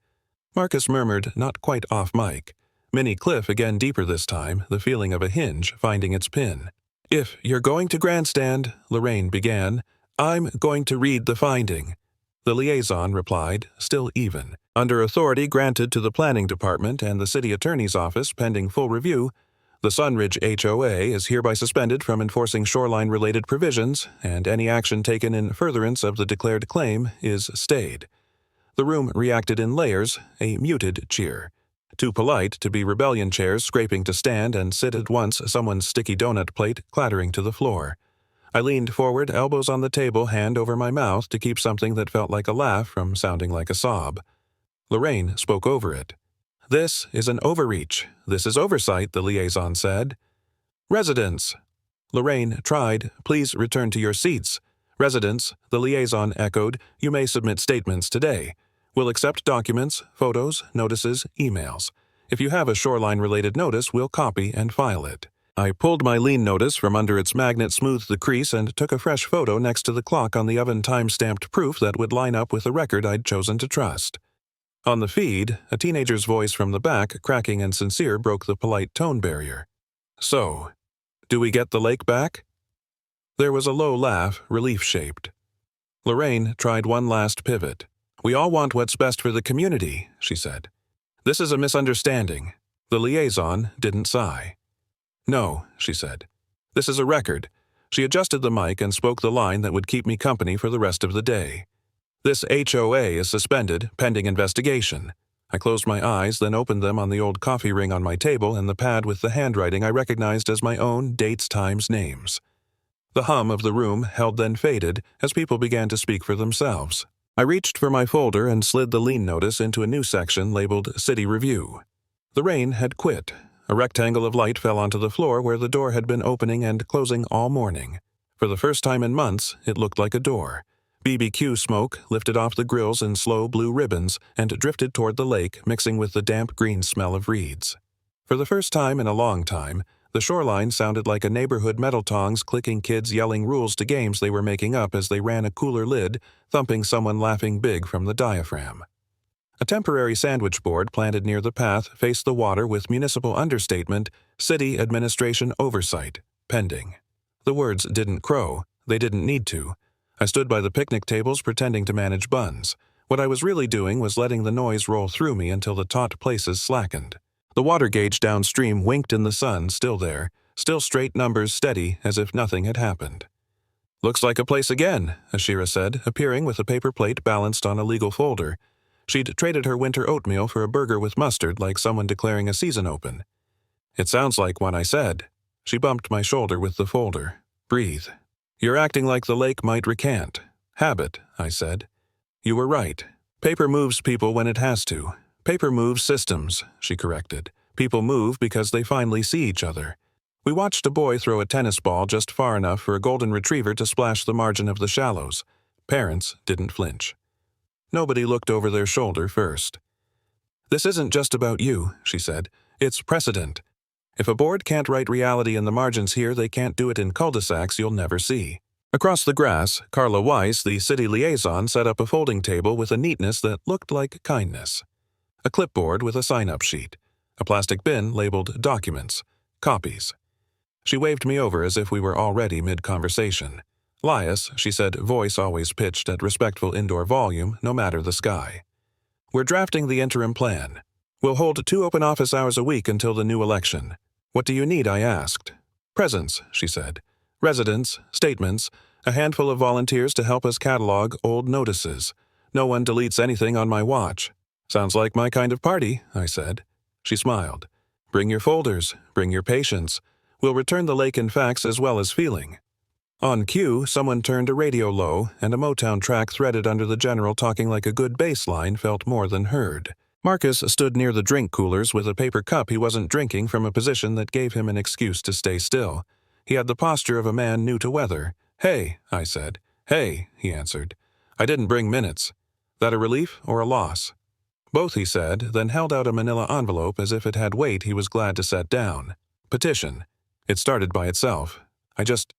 Marcus murmured, not quite off mic. Minnie Cliff again deeper this time, the feeling of a hinge finding its pin. "If you're going to grandstand," Lorraine began, "I'm going to read the finding." The liaison replied, still even. "Under authority granted to the Planning Department and the City Attorney's Office pending full review, the Sunridge HOA is hereby suspended from enforcing shoreline-related provisions, and any action taken in furtherance of the declared claim is stayed." The room reacted in layers, a muted cheer. Too polite to be rebellion chairs scraping to stand and sit at once, someone's sticky donut plate clattering to the floor. I leaned forward, elbows on the table, hand over my mouth to keep something that felt like a laugh from sounding like a sob. Lorraine spoke over it. "This is an overreach. This is oversight," the liaison said. "Residents." Lorraine tried, "Please return to your seats." "Residents," the liaison echoed, "you may submit statements today. We'll accept documents, photos, notices, emails. If you have a shoreline-related notice, we'll copy and file it." I pulled my lien notice from under its magnet, smoothed the crease, and took a fresh photo next to the clock on the oven, time-stamped proof that would line up with the record I'd chosen to trust. On the feed, a teenager's voice from the back, cracking and sincere, broke the polite tone barrier. "So, do we get the lake back?" There was a low laugh, relief-shaped. Lorraine tried one last pivot. "We all want what's best for the community," she said. "This is a misunderstanding." The liaison didn't sigh. "No," she said. "This is a record." She adjusted the mic and spoke the line that would keep me company for the rest of the day. "This HOA is suspended, pending investigation." I closed my eyes, then opened them on the old coffee ring on my table and the pad with the handwriting I recognized as my own, dates, times, names. The hum of the room held then faded as people began to speak for themselves. I reached for my folder and slid the lien notice into a new section labeled City Review. The rain had quit. A rectangle of light fell onto the floor where the door had been opening and closing all morning. For the first time in months, it looked like a door. BBQ smoke lifted off the grills in slow blue ribbons and drifted toward the lake, mixing with the damp green smell of reeds. For the first time in a long time, The Shoreline sounded like a neighborhood metal tongs clicking kids yelling rules to games they were making up as they ran a cooler lid, thumping someone laughing big from the diaphragm. A temporary sandwich board planted near the path faced the water with municipal understatement, City Administration Oversight, pending. The words didn't crow. They didn't need to. I stood by the picnic tables pretending to manage buns. What I was really doing was letting the noise roll through me until the taut places slackened. The water gauge downstream winked in the sun, still there, still straight numbers steady as if nothing had happened. "Looks like a place again," Ashira said, appearing with a paper plate balanced on a legal folder. She'd traded her winter oatmeal for a burger with mustard like someone declaring a season open. "It sounds like one I said." She bumped my shoulder with the folder. "Breathe. You're acting like the lake might recant." "Habit," I said. "You were right. Paper moves people when it has to. Paper moves systems," she corrected. "People move because they finally see each other." We watched a boy throw a tennis ball just far enough for a golden retriever to splash the margin of the shallows. Parents didn't flinch. Nobody looked over their shoulder first. "This isn't just about you," she said. "It's precedent. If a board can't write reality in the margins here, they can't do it in cul-de-sacs you'll never see." Across the grass, Carla Weiss, the city liaison, set up a folding table with a neatness that looked like kindness. A clipboard with a sign-up sheet. A plastic bin labeled Documents. Copies. She waved me over as if we were already mid-conversation. "Lias," she said, voice always pitched at respectful indoor volume, no matter the sky. "We're drafting the interim plan. We'll hold 2 open office hours a week until the new election." "What do you need?" I asked. "Presents," she said. "Residents, statements, a handful of volunteers to help us catalog old notices. No one deletes anything on my watch." "Sounds like my kind of party," I said. She smiled. "Bring your folders, bring your patience. We'll return the lake in facts as well as feeling." On cue, someone turned a radio low, and a Motown track threaded under the general talking like a good bass line felt more than heard. Marcus stood near the drink coolers with a paper cup he wasn't drinking from a position that gave him an excuse to stay still. He had the posture of a man new to weather. "Hey," I said. "Hey," he answered. "I didn't bring minutes." "That a relief or a loss?" "Both," he said, then held out a manila envelope as if it had weight he was glad to set down. "Petition." It started by itself. I just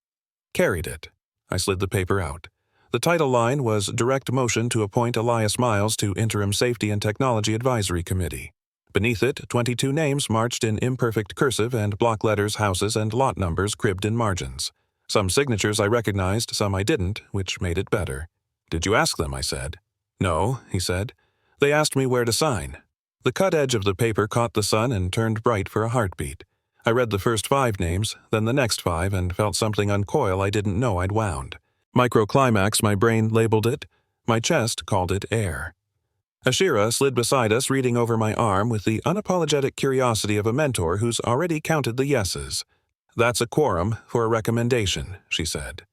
carried it. I slid the paper out. The title line was Direct Motion to Appoint Elias Miles to Interim Safety and Technology Advisory Committee. Beneath it, 22 names marched in imperfect cursive and block letters, houses, and lot numbers cribbed in margins. Some signatures I recognized, some I didn't, which made it better. "Did you ask them?" I said. "No," he said. "They asked me where to sign." The cut edge of the paper caught the sun and turned bright for a heartbeat. I read the first 5 names, then the next 5, and felt something uncoil I didn't know I'd wound. Microclimax, my brain labeled it. My chest called it air. Ashira slid beside us, reading over my arm with the unapologetic curiosity of a mentor who's already counted the yeses. "That's a quorum for a recommendation," she said.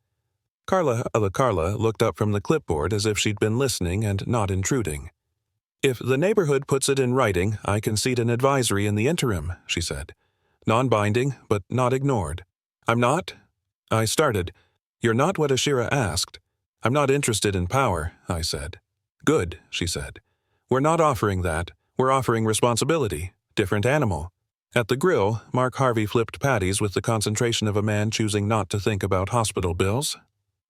Carla looked up from the clipboard as if she'd been listening and not intruding. "If the neighborhood puts it in writing, I can seat an advisory in the interim," she said. "Non-binding, but not ignored." "I'm not?" I started. "You're not what Ashira asked." "I'm not interested in power," I said. "Good," she said. "We're not offering that. We're offering responsibility. Different animal." At the grill, Mark Harvey flipped patties with the concentration of a man choosing not to think about hospital bills.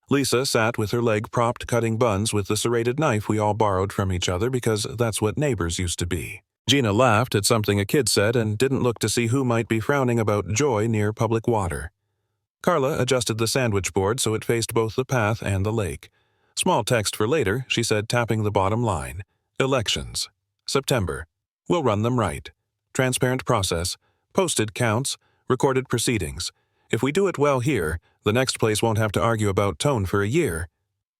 Lisa sat with her leg propped cutting buns with the serrated knife we all borrowed from each other because that's what neighbors used to be. Gina laughed at something a kid said and didn't look to see who might be frowning about joy near public water. Carla adjusted the sandwich board so it faced both the path and the lake. "Small text for later," she said, tapping the bottom line. "Elections. September. We'll run them right. Transparent process. Posted counts. Recorded proceedings. If we do it well here, the next place won't have to argue about tone for a year."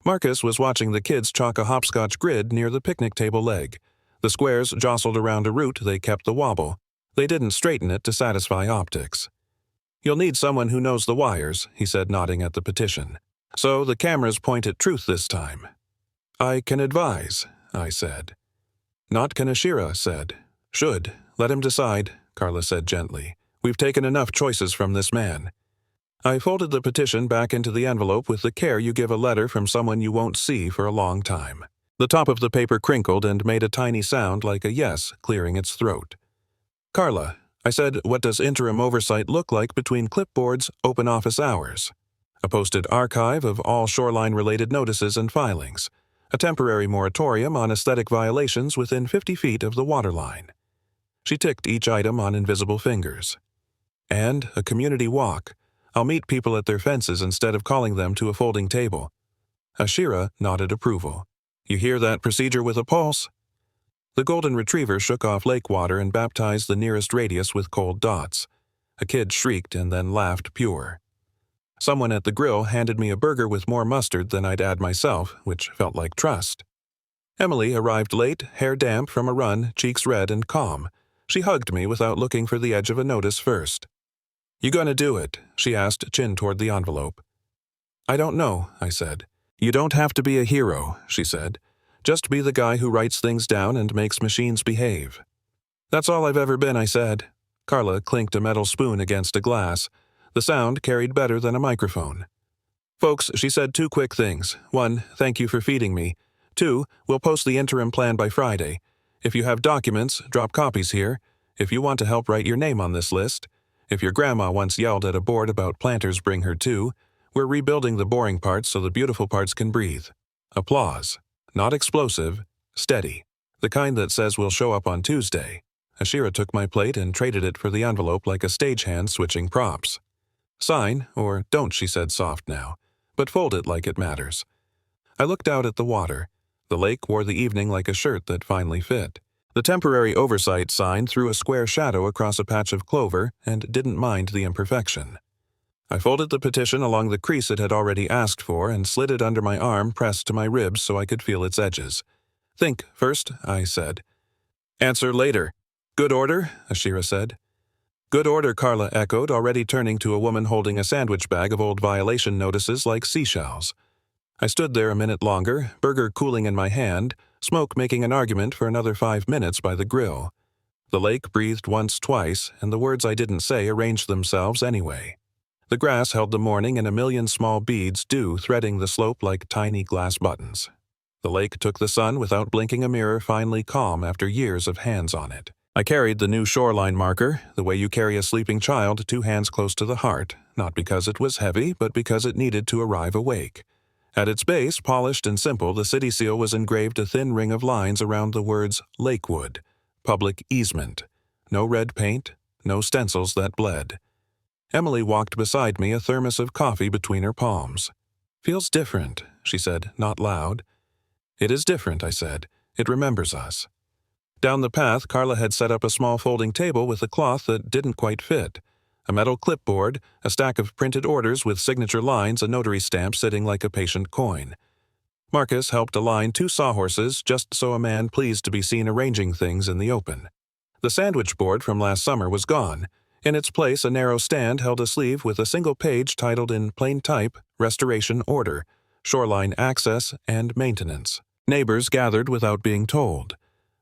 Marcus was watching the kids chalk a hopscotch grid near the picnic table leg. The squares jostled around a root they kept the wobble. They didn't straighten it to satisfy optics. "You'll need someone who knows the wires," he said, nodding at the petition. "So the cameras point at truth this time." "I can advise," I said. "Not can," Ashira said. "Should. Let him decide," Carla said gently. "We've taken enough choices from this man." I folded the petition back into the envelope with the care you give a letter from someone you won't see for a long time. The top of the paper crinkled and made a tiny sound like a yes clearing its throat. "Carla," I said, what does interim oversight look like between clipboards, open office hours? A posted archive of all shoreline-related notices and filings. A temporary moratorium on aesthetic violations within 50 feet of the waterline. She ticked each item on invisible fingers. And a community walk. I'll meet people at their fences instead of calling them to a folding table. Ashira nodded approval. You hear that procedure with a pulse? The golden retriever shook off lake water and baptized the nearest radius with cold dots. A kid shrieked and then laughed pure. Someone at the grill handed me a burger with more mustard than I'd add myself, which felt like trust. Emily arrived late, hair damp from a run, cheeks red and calm. She hugged me without looking for the edge of a notice first. You gonna do it? She asked, chin toward the envelope. I don't know, I said. You don't have to be a hero, she said. Just be the guy who writes things down and makes machines behave. That's all I've ever been, I said. Carla clinked a metal spoon against a glass. The sound carried better than a microphone. Folks, she said 2 quick things. 1, thank you for feeding me. 2, we'll post the interim plan by Friday. If you have documents, drop copies here. If you want to help write your name on this list. If your grandma once yelled at a board about planters bring her too, we're rebuilding the boring parts so the beautiful parts can breathe. Applause. Not explosive, steady. The kind that says we'll show up on Tuesday. Ashira took my plate and traded it for the envelope like a stagehand switching props. Sign, or don't, she said soft now, but fold it like it matters. I looked out at the water. The lake wore the evening like a shirt that finally fit. The temporary oversight sign threw a square shadow across a patch of clover and didn't mind the imperfection. I folded the petition along the crease it had already asked for and slid it under my arm pressed to my ribs so I could feel its edges. Think first, I said. Answer later. Good order, Ashira said. Good order, Carla echoed, already turning to a woman holding a sandwich bag of old violation notices like seashells. I stood there a minute longer, burger cooling in my hand, smoke making an argument for another 5 minutes by the grill. The lake breathed once, twice, and the words I didn't say arranged themselves anyway. The grass held the morning in a million small beads, dew threading the slope like tiny glass buttons. The lake took the sun without blinking a mirror, finally calm after years of hands on it. I carried the new shoreline marker, the way you carry a sleeping child, 2 hands close to the heart, not because it was heavy, but because it needed to arrive awake. At its base, polished and simple, the city seal was engraved a thin ring of lines around the words Lakewood, public easement. No red paint, no stencils that bled. Emily walked beside me, a thermos of coffee between her palms. Feels different, she said, not loud. It is different, I said. It remembers us. Down the path, Carla had set up a small folding table with a cloth that didn't quite fit. A metal clipboard, a stack of printed orders with signature lines, a notary stamp sitting like a patient coin. Marcus helped align 2 sawhorses just so a man pleased to be seen arranging things in the open. The sandwich board from last summer was gone. In its place, a narrow stand held a sleeve with a single page titled in plain type, Restoration Order, Shoreline Access and Maintenance. Neighbors gathered without being told.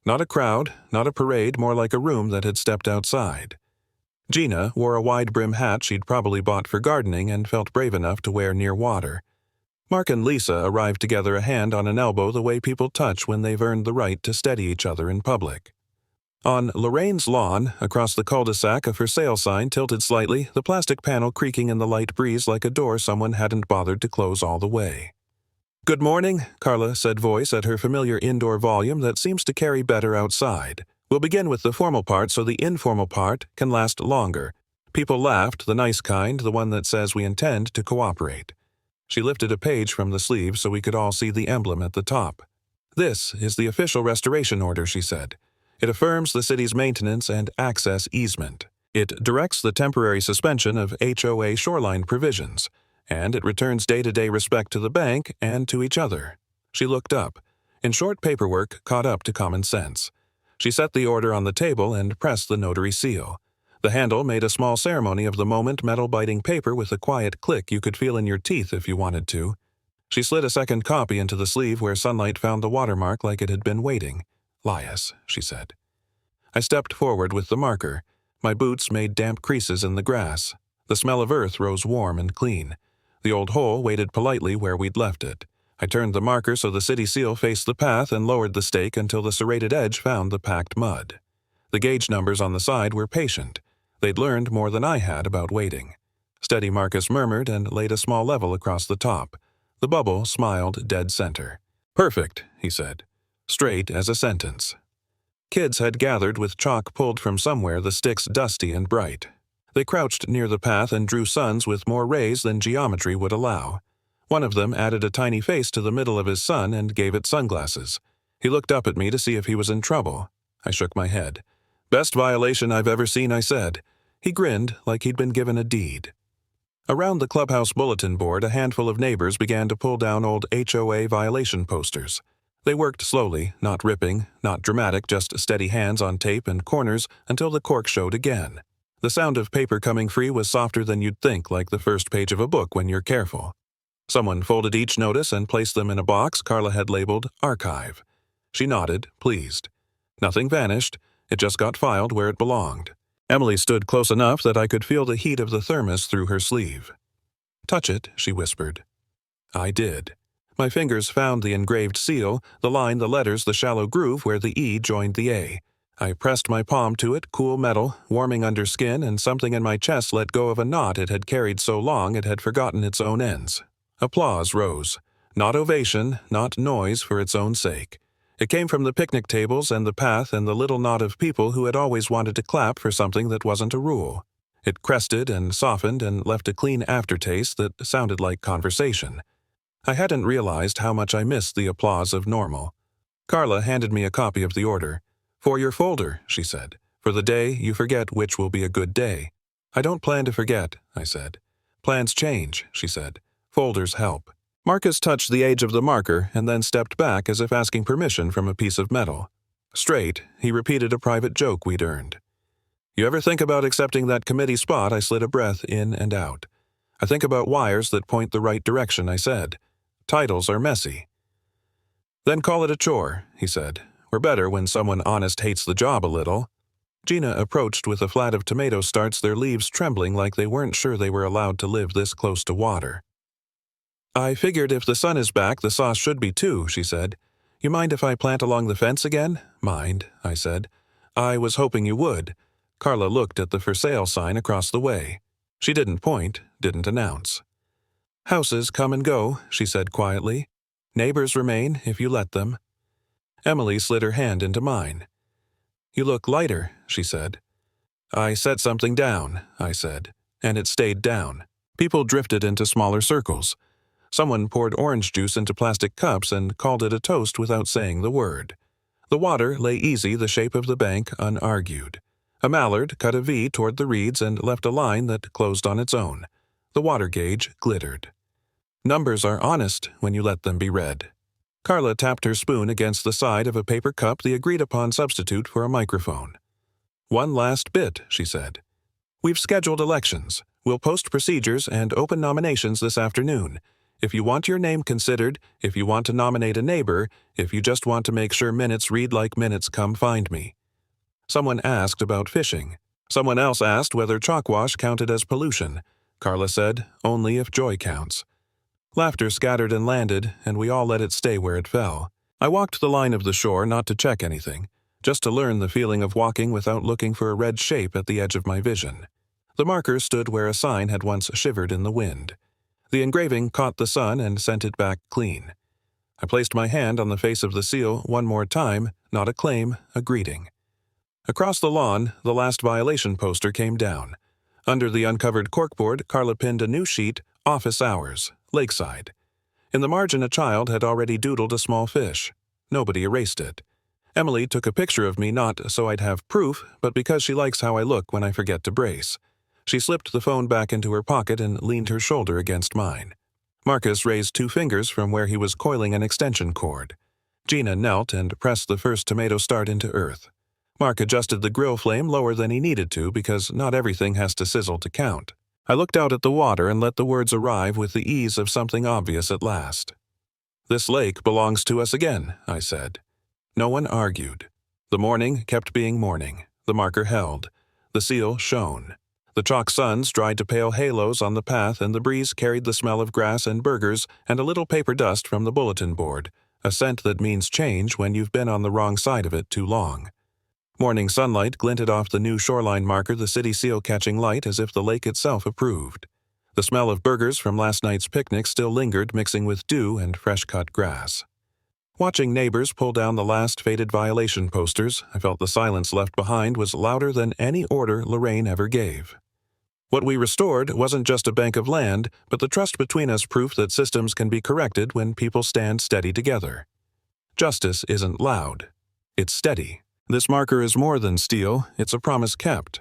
Not a crowd, not a parade, more like a room that had stepped outside. Gina wore a wide-brim hat she'd probably bought for gardening and felt brave enough to wear near water. Mark and Lisa arrived together, a hand on an elbow, the way people touch when they've earned the right to steady each other in public. On Lorraine's lawn, across the cul-de-sac, a for sale sign tilted slightly, the plastic panel creaking in the light breeze like a door someone hadn't bothered to close all the way. Good morning, Carla said, voice at her familiar indoor volume that seems to carry better outside. We'll begin with the formal part so the informal part can last longer. People laughed, the nice kind, the one that says we intend to cooperate. She lifted a page from the sleeve so we could all see the emblem at the top. This is the official restoration order, she said. It affirms the city's maintenance and access easement. It directs the temporary suspension of HOA shoreline provisions, and it returns day-to-day respect to the bank and to each other. She looked up. In short paperwork, caught up to common sense. She set the order on the table and pressed the notary seal. The handle made a small ceremony of the moment, metal-biting paper with a quiet click you could feel in your teeth if you wanted to. She slid a second copy into the sleeve where sunlight found the watermark like it had been waiting. Lias, she said. I stepped forward with the marker. My boots made damp creases in the grass. The smell of earth rose warm and clean. The old hole waited politely where we'd left it. I turned the marker so the city seal faced the path and lowered the stake until the serrated edge found the packed mud. The gauge numbers on the side were patient. They'd learned more than I had about waiting. Steady, Marcus murmured and laid a small level across the top. The bubble smiled dead center. Perfect, he said. Straight as a sentence. Kids had gathered with chalk pulled from somewhere, the sticks dusty and bright. They crouched near the path and drew suns with more rays than geometry would allow. One of them added a tiny face to the middle of his sun and gave it sunglasses. He looked up at me to see if he was in trouble. I shook my head. Best violation I've ever seen, I said. He grinned like he'd been given a deed. Around the clubhouse bulletin board, a handful of neighbors began to pull down old HOA violation posters. They worked slowly, not ripping, not dramatic, just steady hands on tape and corners until the cork showed again. The sound of paper coming free was softer than you'd think, like the first page of a book when you're careful. Someone folded each notice and placed them in a box Carla had labeled Archive. She nodded, pleased. Nothing vanished, it just got filed where it belonged. Emily stood close enough that I could feel the heat of the thermos through her sleeve. Touch it, she whispered. I did. My fingers found the engraved seal, the line, the letters, the shallow groove where the E joined the A. I pressed my palm to it, cool metal, warming under skin, and something in my chest let go of a knot it had carried so long it had forgotten its own ends. Applause rose. Not ovation, not noise for its own sake. It came from the picnic tables and the path and the little knot of people who had always wanted to clap for something that wasn't a rule. It crested and softened and left a clean aftertaste that sounded like conversation. I hadn't realized how much I missed the applause of normal. Carla handed me a copy of the order. For your folder, she said. For the day you forget which will be a good day. I don't plan to forget, I said. Plans change, she said. Folders help. Marcus touched the edge of the marker and then stepped back as if asking permission from a piece of metal. Straight, he repeated a private joke we'd earned. You ever think about accepting that committee spot? I slid a breath in and out. I think about wires that point the right direction, I said. Titles are messy. Then call it a chore, he said. We're better when someone honest hates the job a little. Gina approached with a flat of tomato starts, their leaves trembling like they weren't sure they were allowed to live this close to water. I figured if the sun is back, the sauce should be too, she said. You mind if I plant along the fence again? Mind, I said. I was hoping you would. Carla looked at the for sale sign across the way. She didn't point, didn't announce. Houses come and go, she said quietly. Neighbors remain if you let them. Emily slid her hand into mine. You look lighter, she said. I set something down, I said, and it stayed down. People drifted into smaller circles. Someone poured orange juice into plastic cups and called it a toast without saying the word. The water lay easy, the shape of the bank unargued. A mallard cut a V toward the reeds and left a line that closed on its own. The water gauge glittered. Numbers are honest when you let them be read. Carla tapped her spoon against the side of a paper cup, the agreed-upon substitute for a microphone. One last bit, she said. We've scheduled elections. We'll post procedures and open nominations this afternoon. If you want your name considered, if you want to nominate a neighbor, if you just want to make sure minutes read like minutes, come find me. Someone asked about fishing. Someone else asked whether chalk wash counted as pollution. Carla said, only if joy counts. Laughter scattered and landed, and we all let it stay where it fell. I walked the line of the shore not to check anything, just to learn the feeling of walking without looking for a red shape at the edge of my vision. The marker stood where a sign had once shivered in the wind. The engraving caught the sun and sent it back clean. I placed my hand on the face of the seal one more time, not a claim, a greeting. Across the lawn, the last violation poster came down. Under the uncovered corkboard, Carla pinned a new sheet, Office Hours, Lakeside. In the margin, a child had already doodled a small fish. Nobody erased it. Emily took a picture of me not so I'd have proof, but because she likes how I look when I forget to brace. She slipped the phone back into her pocket and leaned her shoulder against mine. Marcus raised 2 fingers from where he was coiling an extension cord. Gina knelt and pressed the first tomato start into earth. Mark adjusted the grill flame lower than he needed to because not everything has to sizzle to count. I looked out at the water and let the words arrive with the ease of something obvious at last. This lake belongs to us again, I said. No one argued. The morning kept being morning. The marker held. The seal shone. The chalk suns dried to pale halos on the path, and the breeze carried the smell of grass and burgers and a little paper dust from the bulletin board, a scent that means change when you've been on the wrong side of it too long. Morning sunlight glinted off the new Shoreline marker, the city seal catching light as if the lake itself approved. The smell of burgers from last night's picnic still lingered, mixing with dew and fresh-cut grass. Watching neighbors pull down the last faded violation posters, I felt the silence left behind was louder than any order Lorraine ever gave. What we restored wasn't just a bank of land, but the trust between us, proof that systems can be corrected when people stand steady together. Justice isn't loud. It's steady. This marker is more than steel, it's a promise kept.